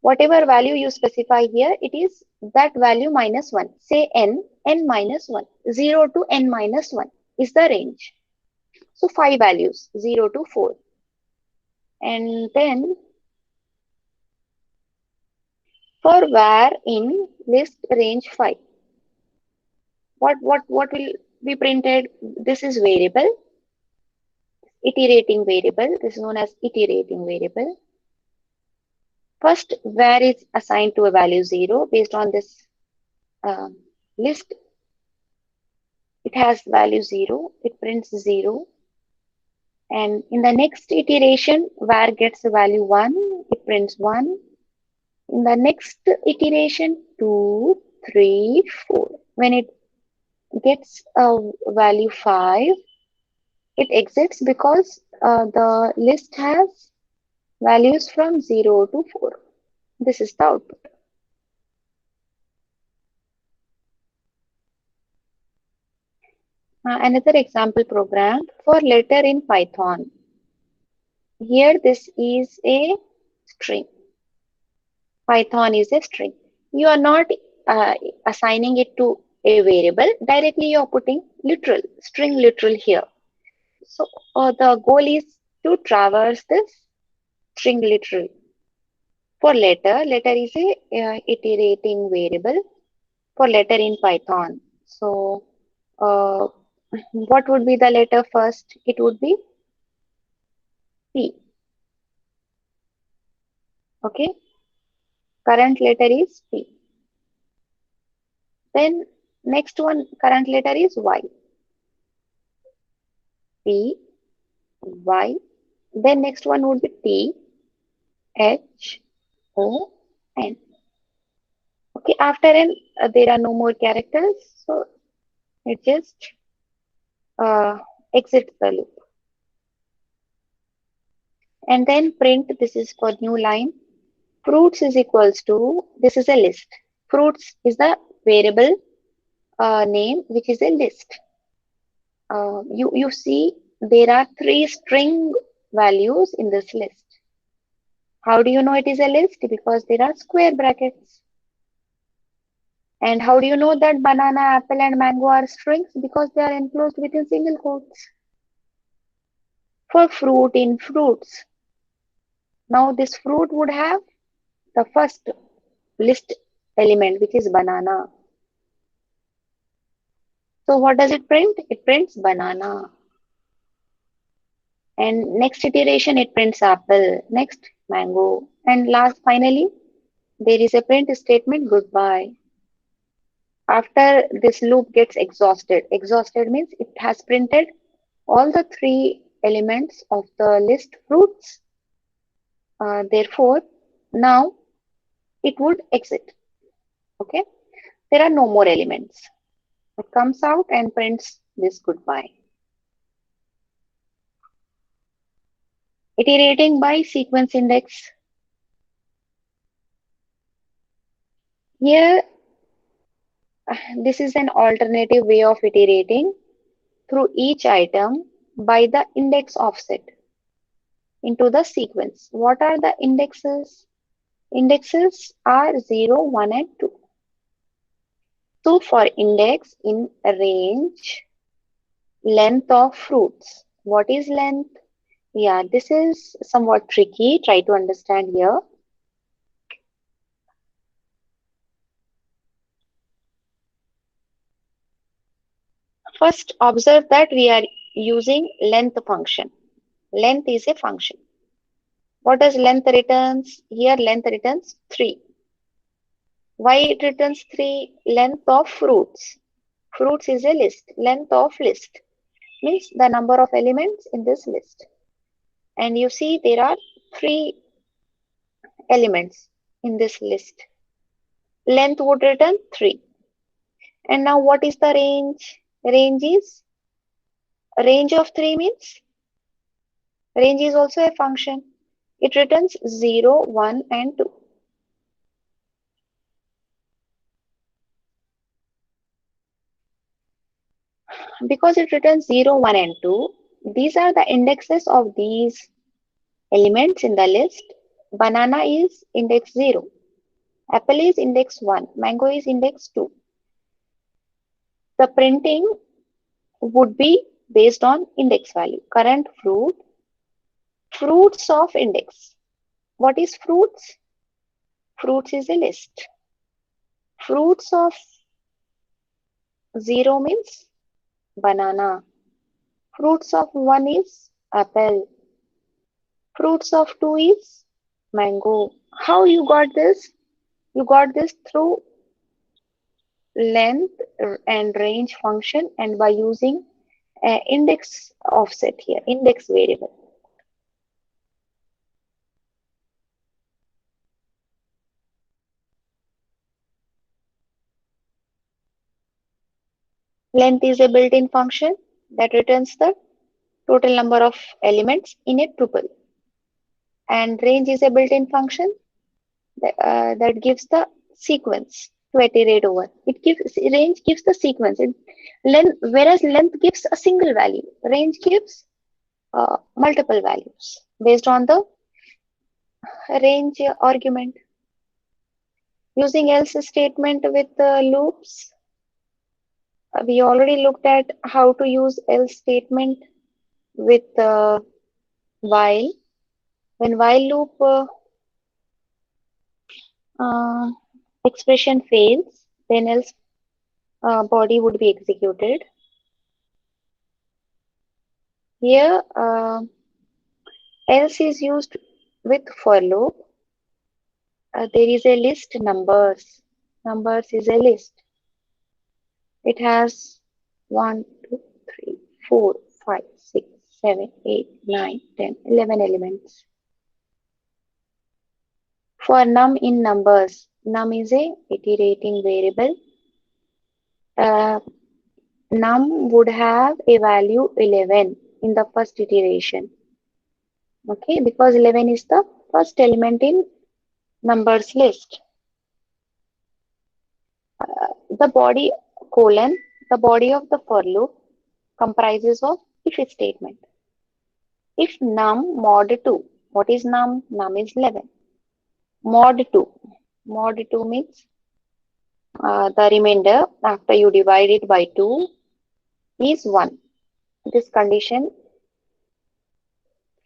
[SPEAKER 1] Whatever value you specify here, it is that value minus 1. Say n minus 1. 0 to n minus 1 is the range. So 5 values, 0 to 4. And then for var in list range 5, what will be printed? This is variable, iterating variable. This is known as iterating variable. First, var is assigned to a value 0 based on this list. It has value 0. It prints 0. And in the next iteration, var gets a value 1. It prints 1. In the next iteration, 2, 3, 4. When it gets a value 5, it exits because the list has values from 0 to 4. This is the output. Another example program for letter in Python. Here this is a string. Python is a string. You are not assigning it to a variable. Directly you are putting literal, string literal here. So the goal is to traverse this string literal. For letter is a iterating variable for letter in Python. So uh, what would be the letter first? It would be P. Okay, current letter is P. Then next one current letter is Y. P, Y. Then next one would be T, H, O, N. Okay, after N there are no more characters, so it just uh, exits the loop. And then print, this is for new line. Fruits is equals to, this is a list. Fruits is the variable name, which is a list. You see there are 3 string values in this list. How do you know it is a list? Because there are square brackets. And how do you know that banana, apple, and mango are strings? Because they are enclosed within single quotes. For fruit in fruits. Now this fruit would have the first list element, which is banana. So what does it print? It prints banana. And next iteration, it prints apple. Next, mango. And last, finally, there is a print statement, goodbye. After this loop gets exhausted means it has printed all the 3 elements of the list fruits. Therefore, now it would exit. Okay, there are no more elements. It comes out and prints this goodbye. Iterating by sequence index. Here, this is an alternative way of iterating through each item by the index offset into the sequence. What are the indexes? Indexes are 0, 1, and 2. So for index in range, length of fruits. What is length? Yeah, this is somewhat tricky. Try to understand here. First, observe that we are using length function. Length is a function. What does length returns? Here length returns 3. Why it returns 3? Length of fruits. Fruits is a list. Length of list means the number of elements in this list. And you see there are 3 elements in this list. Length would return 3. And now what is the range? Range of 3 means range is also a function. It returns 0, 1, and 2. Because it returns 0, 1, and 2, these are the indexes of these elements in the list. Banana is index 0. Apple is index 1. Mango is index 2. The printing would be based on index value. Current fruit, fruits of index. What is fruits? Fruits is a list. Fruits of 0 means banana. Fruits of 1 is apple. Fruits of 2 is mango. How you got this? You got this through length and range function and by using index offset here, index variable. Length is a built-in function that returns the total number of elements in a tuple. And range is a built-in function that gives the sequence to iterate over. Range gives the sequence. Length, whereas length gives a single value. Range gives multiple values based on the range argument. Using else statement with loops, we already looked at how to use else statement with while. When while loop uh, expression fails, then else body would be executed. Here, else is used with for loop. There is a list numbers. Numbers is a list. It has 1, 2, 3, 4, 5, 6, 7, 8, 9, 10, 11 elements. For num in numbers, num is a iterating variable. Num would have a value 11 in the first iteration. Okay, because 11 is the first element in numbers list. The body the body of the for loop comprises of if statement. If num mod 2, what is num? Num is 11. Mod 2. Mod 2 means the remainder after you divide it by 2 is 1. This condition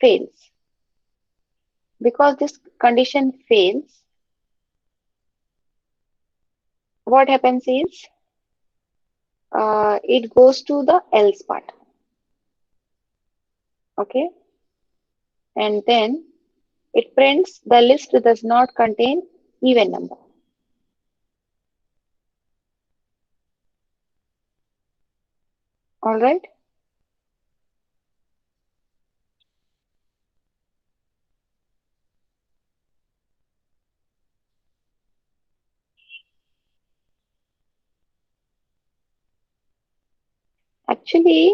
[SPEAKER 1] fails. Because this condition fails, what happens is it goes to the else part. Okay. And then it prints the list does not contain even number. All right. Actually,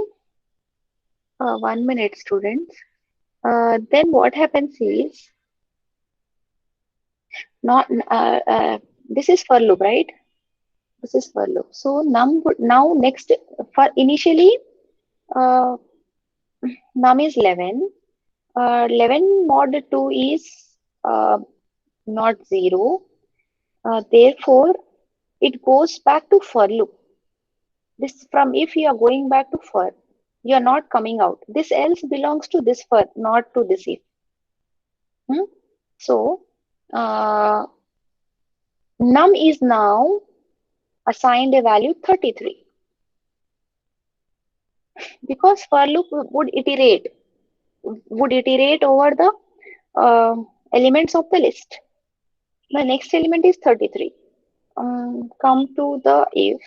[SPEAKER 1] 1 minute, students. Then what happens is not this is for loop, right? This is for loop. So now next for initially uh, num is 11. 11 mod 2 is uh, not 0. Therefore, it goes back to for loop. This from if you are going back to for, you are not coming out. This else belongs to this for, not to this if. So, num is now assigned a value 33 because for loop would iterate over the elements of the list. The next element is 33. Come to the if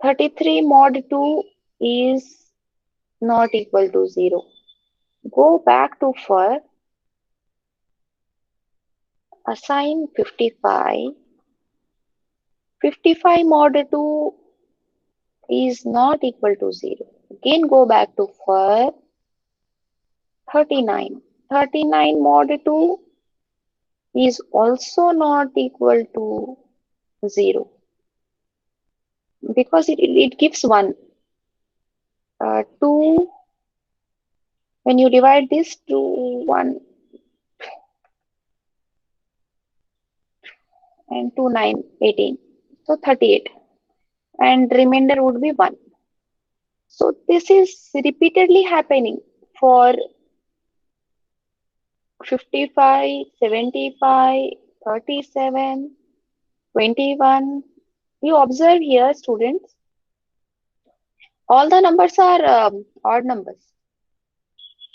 [SPEAKER 1] 33 mod 2 is not equal to 0. Go back to for, assign 55. 55 mod 2 is not equal to 0. Again go back to for 39. 39 mod 2 is also not equal to 0 because it gives 1. 2, when you divide this to 1 and 2, 9, 18. So 38 and remainder would be 1. So this is repeatedly happening for 55, 75, 37, 21. You observe here, students, all the numbers are odd numbers.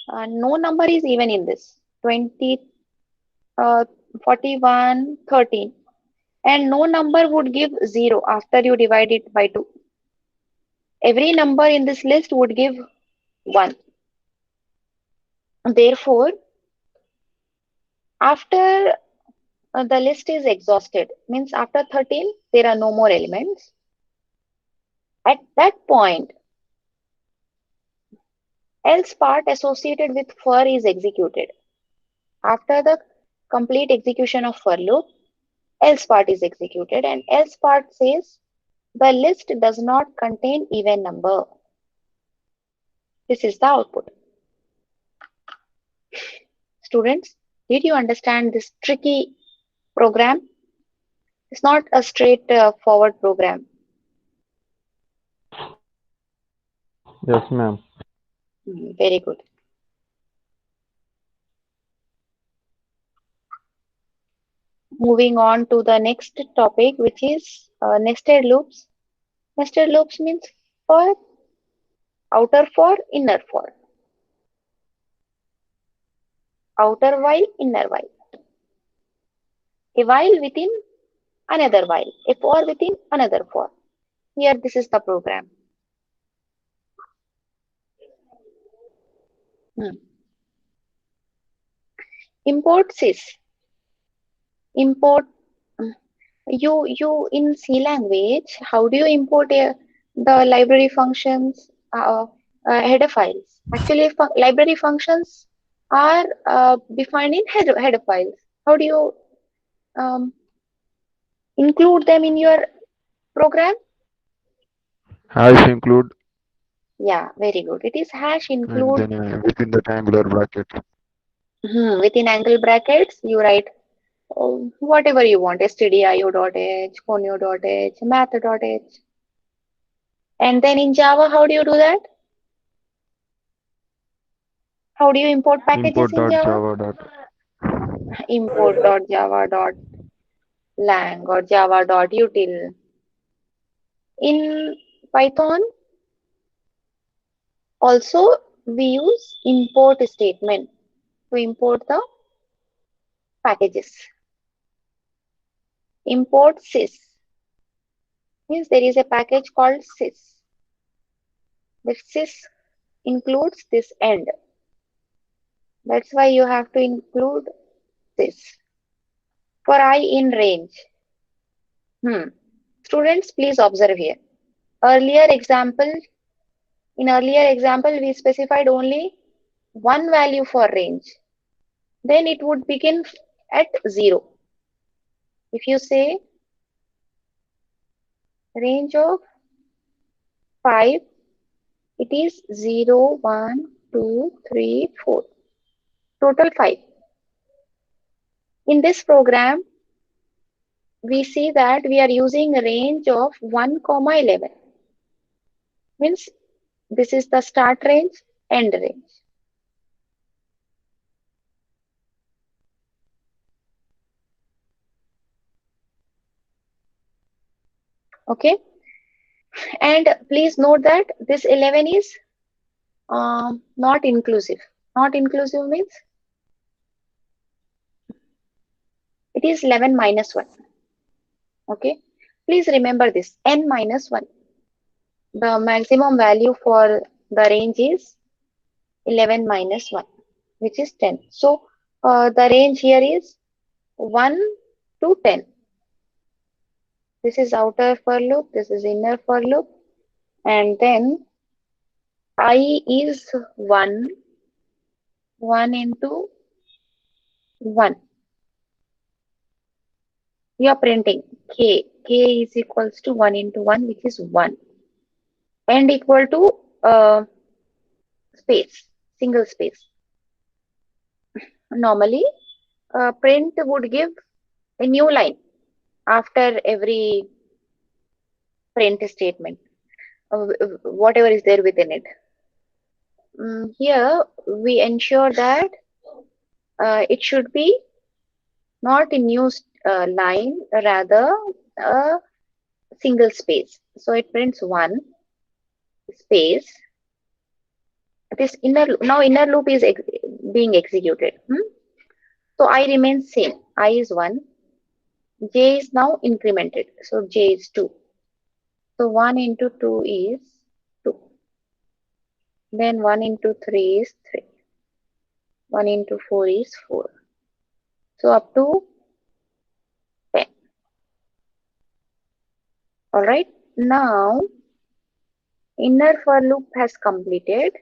[SPEAKER 1] No number is even in this. 20, 41, 13. And no number would give 0 after you divide it by 2. Every number in this list would give 1. Therefore, after the list is exhausted, means after 13, there are no more elements. At that point, else part associated with for is executed. After the complete execution of for loop, else part is executed, and else part says the list does not contain even number. This is the output. Students, did you understand this tricky program? It's not a straight forward program.
[SPEAKER 3] Yes, ma'am.
[SPEAKER 1] Very good. Moving on to the next topic, which is nested loops. Nested loops means for, outer for, inner for, outer while, inner while, a while within another while, a for within another for. Here, this is the program. Hmm. Import sys. Import. You in C language, how do you import the library functions header files? Actually, library functions are defined in header files. How do you um, include them in your program?
[SPEAKER 3] Hash include
[SPEAKER 1] Yeah, very good. It is hash
[SPEAKER 3] and
[SPEAKER 1] include.
[SPEAKER 3] then within the triangular bracket.
[SPEAKER 1] Within angle brackets, you write whatever you want, stdio.h, conio.h, math.h. And then in Java, how do you do that? How do you import packages in Java?
[SPEAKER 3] Import.java dot.
[SPEAKER 1] Import.java.lang or java.util. In Python, also we use import statement to import the packages. Import sys means there is a package called sys. The sys includes this end. That's why you have to include this. For I in range. Students, please observe here. Earlier example, in earlier example, we specified only one value for range. Then it would begin at 0. If you say range of 5, it is 0, 1, 2, 3, 4. Total 5. In this program, we see that we are using a range of 1, 11. Means this is the start range, end range. Okay. And please note that this 11 is not inclusive. Not inclusive means it is 11 minus 1. Okay. Please remember this, n minus 1. The maximum value for the range is 11 minus 1, which is 10. So the range here is 1 to 10. This is outer for loop, this is inner for loop, and then I is 1, 1 into 1. We are printing k. K is equals to 1 into 1, which is 1. And equal to space, single space. Normally, print would give a new line after every print statement, whatever is there within it. Here, we ensure that it should be not a new line, rather a single space. So it prints 1 space. This inner loop is being executed. So I remains same. I is 1. J is now incremented. So J is 2. So 1 into 2 is 2. Then 1 into 3 is 3. 1 into 4 is 4. So up to 10. Alright. Now inner for loop has completed,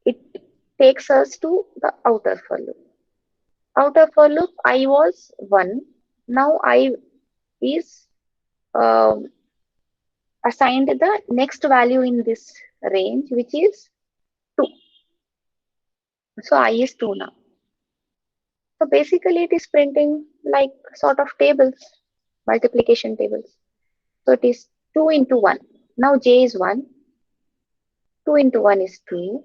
[SPEAKER 1] it takes us to the outer for loop. Outer for loop, I was 1. Now I is um assigned the next value in this range, which is 2. So I is 2 now. So basically it is printing like sort of tables, multiplication tables. So it is 2 into 1. Now j is 1. 2 into 1 is 2.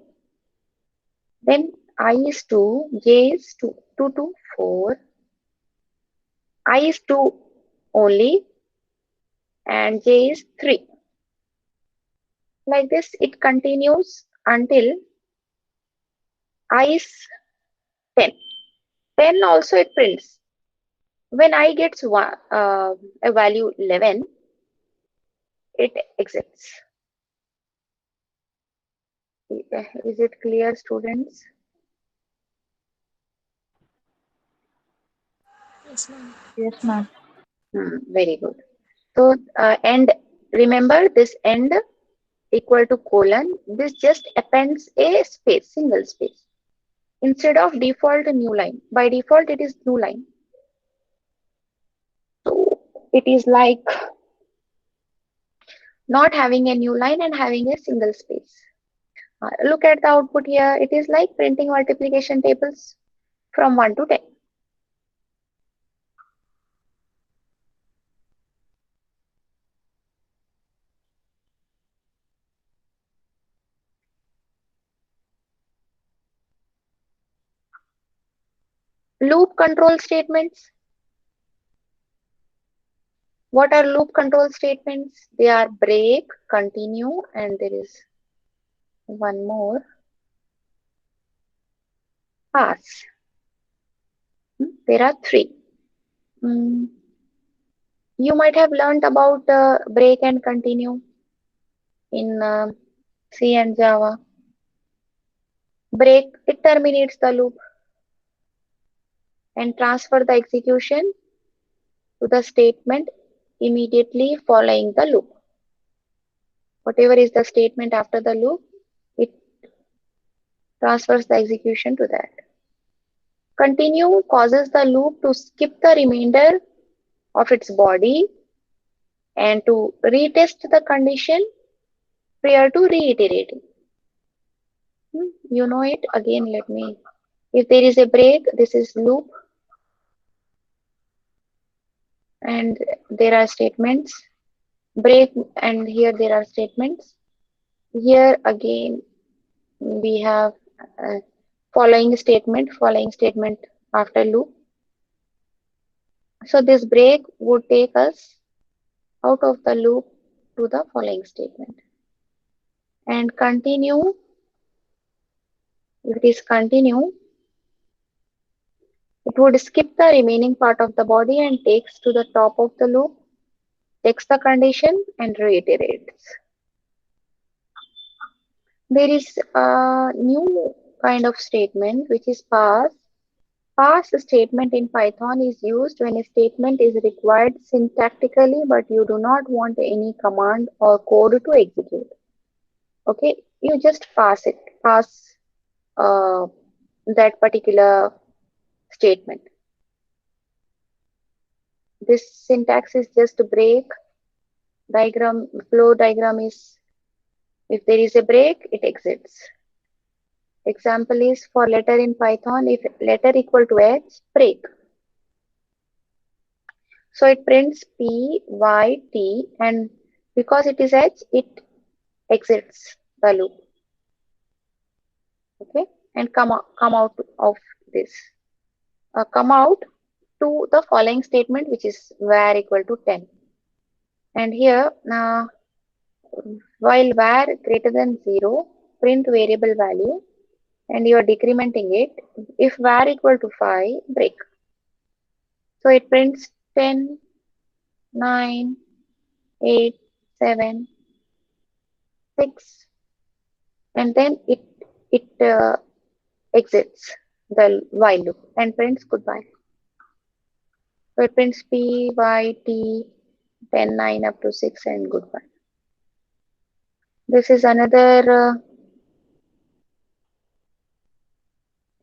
[SPEAKER 1] Then I is 2. J is 2. 2 to 4. I is 2 only. And j is 3. Like this it continues until I is 10. 10 also it prints. When I gets a value 11, it exits. Is it clear, students?
[SPEAKER 2] Yes, ma'am.
[SPEAKER 4] Yes, ma'am.
[SPEAKER 1] Very good. So end, remember this end equal to colon. This just appends a space, single space, instead of default new line. By default, it is new line. So it is like not having a new line and having a single space. Look at the output here. It is like printing multiplication tables from 1 to 10. Loop control statements. What are loop control statements? They are break, continue, and there is one more, pass. There are 3. Mm, You might have learned about break and continue in C and Java. Break, it terminates the loop and transfer the execution to the statement immediately following the loop. Whatever is the statement after the loop, it transfers the execution to that. Continue causes the loop to skip the remainder of its body and to retest the condition prior to reiterating. You know it. Again, let me. If there is a break, this is loop, and there are statements. Break, and here there are statements. Here again, we have following statement after loop. So this break would take us out of the loop to the following statement. And continue, if it is continue, it would skip the remaining part of the body and takes to the top of the loop, takes the condition and reiterates. There is a new kind of statement which is pass. Pass statement in Python is used when a statement is required syntactically but you do not want any command or code to execute. Okay, you just pass it, pass that particular statement. This syntax is just break. Diagram, flow diagram is if there is a break, it exits. Example is for letter in Python, if letter equal to H, break. So it prints P, Y, T, and because it is H, it exits the loop. Okay, and come out of this. Come out to the following statement, which is var equal to 10. And here, while var greater than 0, print variable value, and you are decrementing it. If var equal to 5, break. So it prints 10, 9, 8, 7, 6, and then it exits the while loop and prints goodbye. So it prints P, Y, T, 10, 9 up to 6 and goodbye. This is another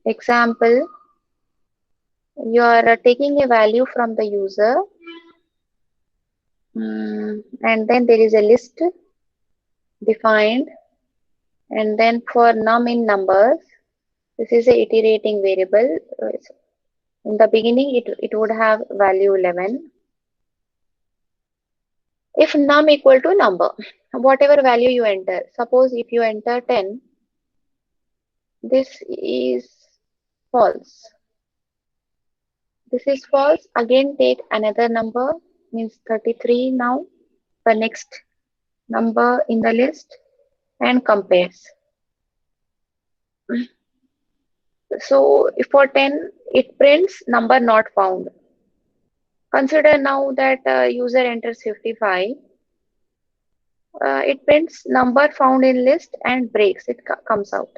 [SPEAKER 1] example. You are taking a value from the user, and then there is a list defined, and then for num in numbers, this is a iterating variable. In the beginning, it would have value 11. If num equal to number, whatever value you enter, suppose if you enter 10, this is false. This is false. Again, take another number, means 33 now, the next number in the list, and compares. So for 10, it prints number not found. Consider now that user enters 55. It prints number found in list and breaks. It comes out.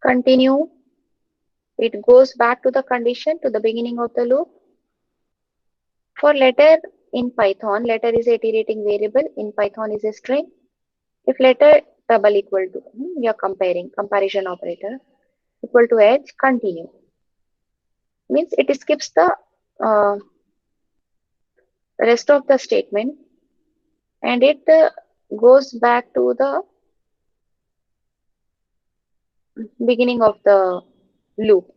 [SPEAKER 1] Continue. It goes back to the condition, to the beginning of the loop. For letter in Python, letter is a iterating variable. In Python is a string. If letter double equal to, you are comparing, comparison operator, equal to edge, continue. Means it skips the rest of the statement and it goes back to the beginning of the loop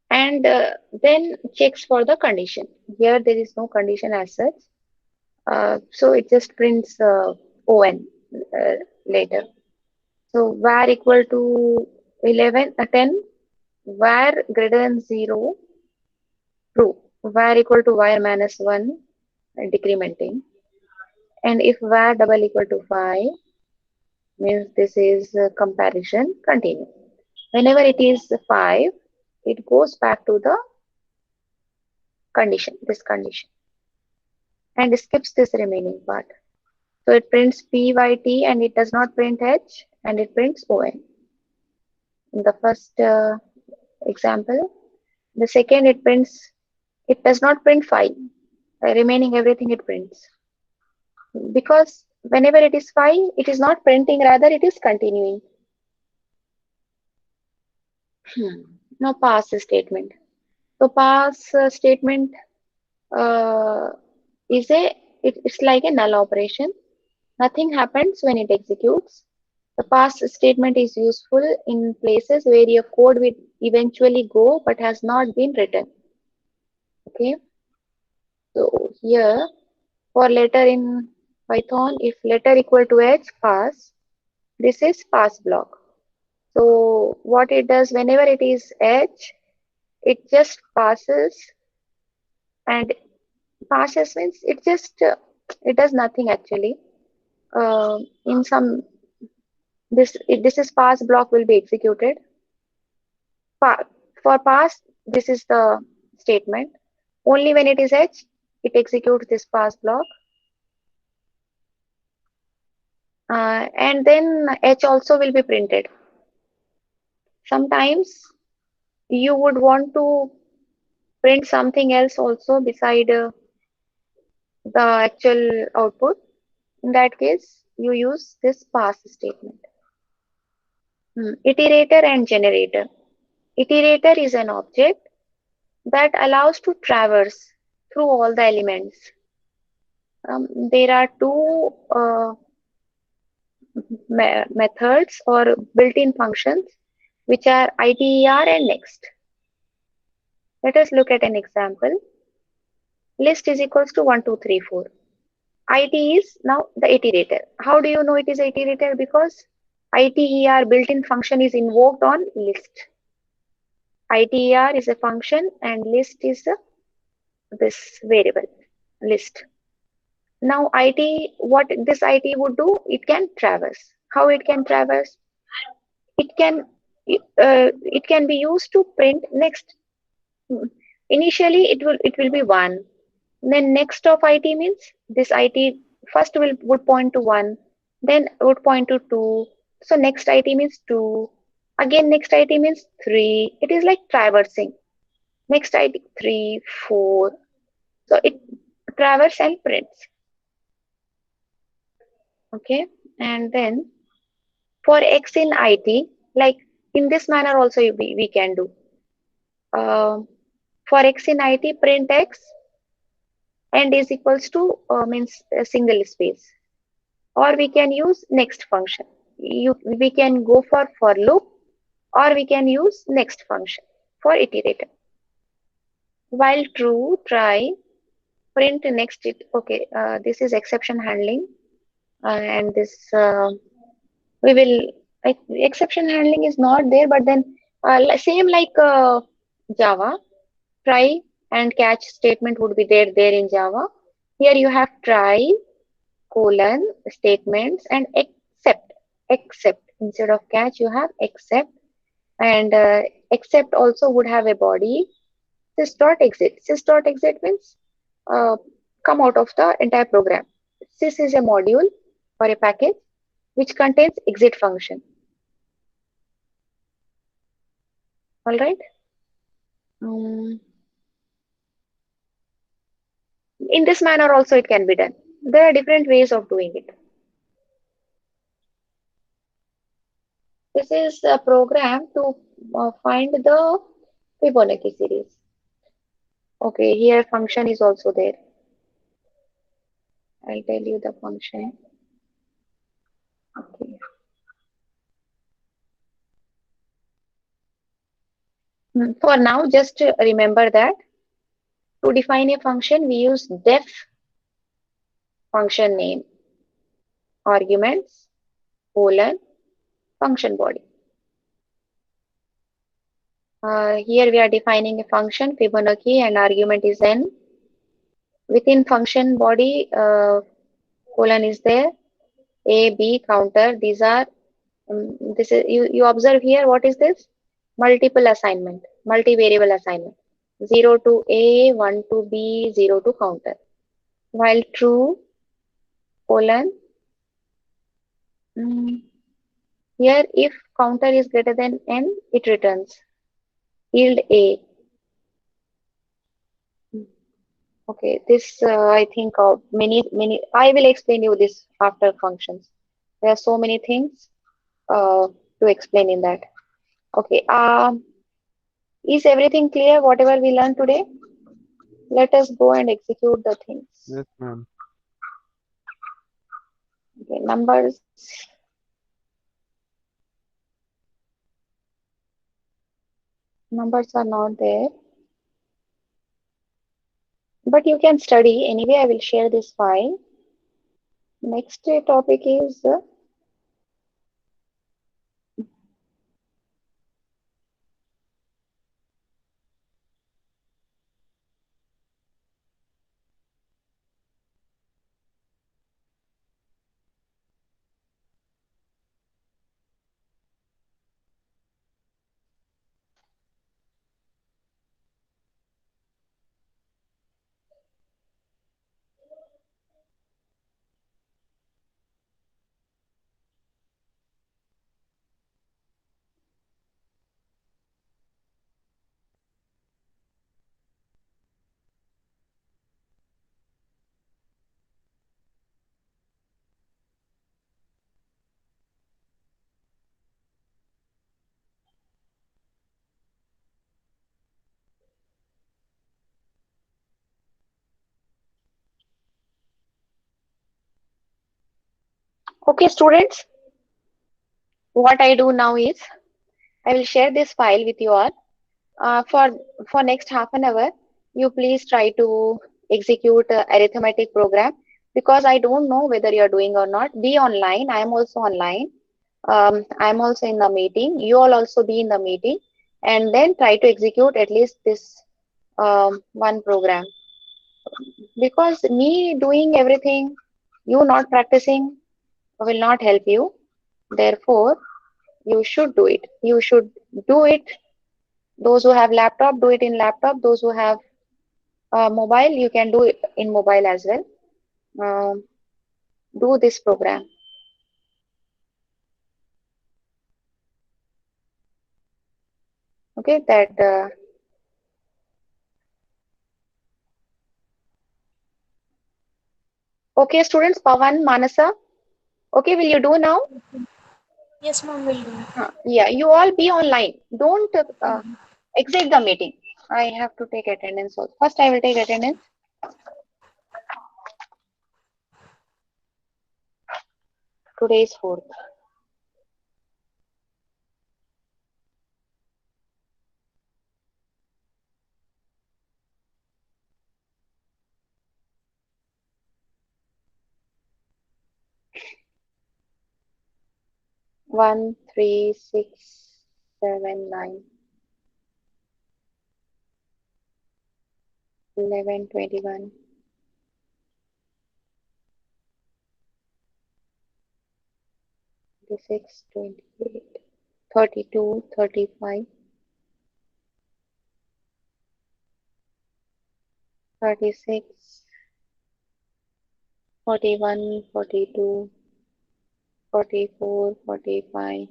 [SPEAKER 1] and then checks for the condition. Here there is no condition as such, so it just prints on later. So var equal to 11 10, var greater than 0, true. Var equal to var minus 1, decrementing. And if var double equal to 5, means this is comparison, continue. Whenever it is 5, it goes back to the condition, this condition, and skips this remaining part. So it prints pyt and it does not print h, and it prints on. In the first example, the second it does not print 5. Remaining everything it prints. Because whenever it is 5, it is not printing, rather it is continuing. Now pass statement. So pass statement it's like a null operation. Nothing happens when it executes. The pass statement is useful in places where your code will eventually go but has not been written. Okay. So here for letter in Python, if letter equal to h, pass, this is pass block. So what it does, whenever it is h, it just passes, and passes means it just it does nothing actually. In some this is pass block will be executed. For pass, this is the statement. Only when it is h, it executes this pass block. And then h also will be printed. Sometimes you would want to print something else also beside the actual output. In that case, you use this pass statement. Iterator and generator. Iterator is an object that allows to traverse through all the elements. There are two methods or built-in functions, which are iter and next. Let us look at an example. List is equals to 1, 2, 3, 4. It is now the iterator. How do you know it is a iterator? Because iter built-in function is invoked on list. Iter is a function and list is this variable list. Now what this it would do, it can traverse. How it can traverse? It can be used to print next. Initially it will be 1. Then next of it means this it first would point to 1, then would point to 2. So next it means 2. Again next it means 3. It is like traversing. next ID 3, 4. So it traverses and prints. Okay, and then for X in IT, like in this manner also we can do. For X in IT, print X and is equals to means a single space, or we can use next function. We can go for loop, or we can use next function for iterator. While true, try, print next it. Okay, this is exception handling, and this we will exception handling is not there, but then same like Java, try and catch statement would be there in Java. Here you have try colon statements and except instead of catch you have except, and except also would have a body sys.exit means uh, come out of the entire program. Sys is a module or a package which contains exit function. All right. Um, in this manner also it can be done. There are different ways of doing it. This is a program to find the Fibonacci series. Okay, here function is also there. I'll tell you the function. Okay. For now, just remember that to define a function, we use def function name arguments colon function body. Here we are defining a function Fibonacci and argument is n. Within function body, colon is there, a, b, counter. These are this is you observe here. What is this? Multiple assignment, multivariable assignment. 0 to a, 1 to b, 0 to counter. While true colon here if counter is greater than n, it returns yield a. Okay, this I think many. I will explain you this after functions. There are so many things to explain in that. Okay. Is everything clear? Whatever we learned today, let us go and execute the things.
[SPEAKER 3] Yes, ma'am.
[SPEAKER 1] Okay, numbers. Numbers are not there, but you can study anyway. I will share this file. Next topic is okay, students. What I do now is I will share this file with you all. For next half an hour, you please try to execute arithmetic program, because I don't know whether you're doing or not. Be online. I am also online. I'm also in the meeting. You all also be in the meeting, and then try to execute at least this one program. Because me doing everything, you not practicing will not help you. Therefore, you should do it. You should do it. Those who have laptop, do it in laptop. Those who have mobile, you can do it in mobile as well. Do this program. Okay, that Okay, students, Pavan, Manasa. Okay, will you do now?
[SPEAKER 2] Yes, ma'am, will do.
[SPEAKER 1] Yeah, you all be online. Don't exit the meeting. I have to take attendance also. First, I will take attendance. Today is 4th. One, 3, 6, 7, 9, 11, 21, 26, 28, 32, 35, 36, 41, 42, 44, 45,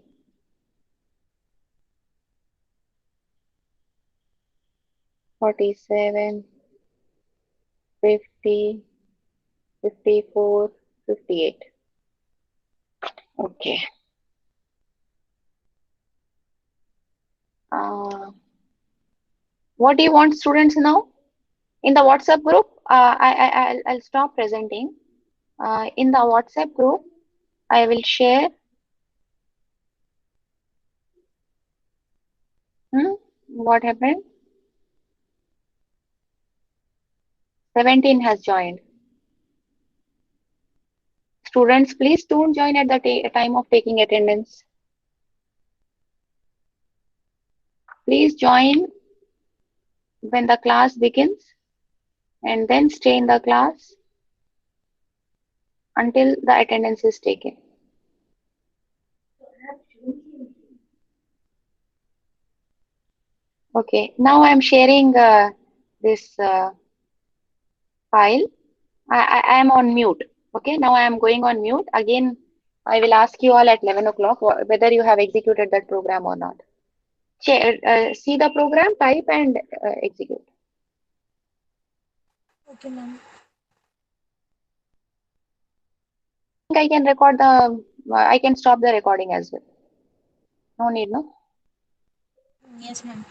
[SPEAKER 1] 47, 50, 54, 58. Okay. Uh, what do you want, students, now? In the WhatsApp group, I'll stop presenting. In the WhatsApp group, I will share. What happened? 17 has joined. Students, please don't join at the time of taking attendance. Please join when the class begins and then stay in the class until the attendance is taken. Okay, now I'm sharing this file. I am on mute. Okay, now I am going on mute. Again, I will ask you all at 11 o'clock whether you have executed that program or not. See the program, type and execute.
[SPEAKER 2] Okay, ma'am.
[SPEAKER 1] I can record I can stop the recording as well. No need, no?
[SPEAKER 2] Yes, ma'am.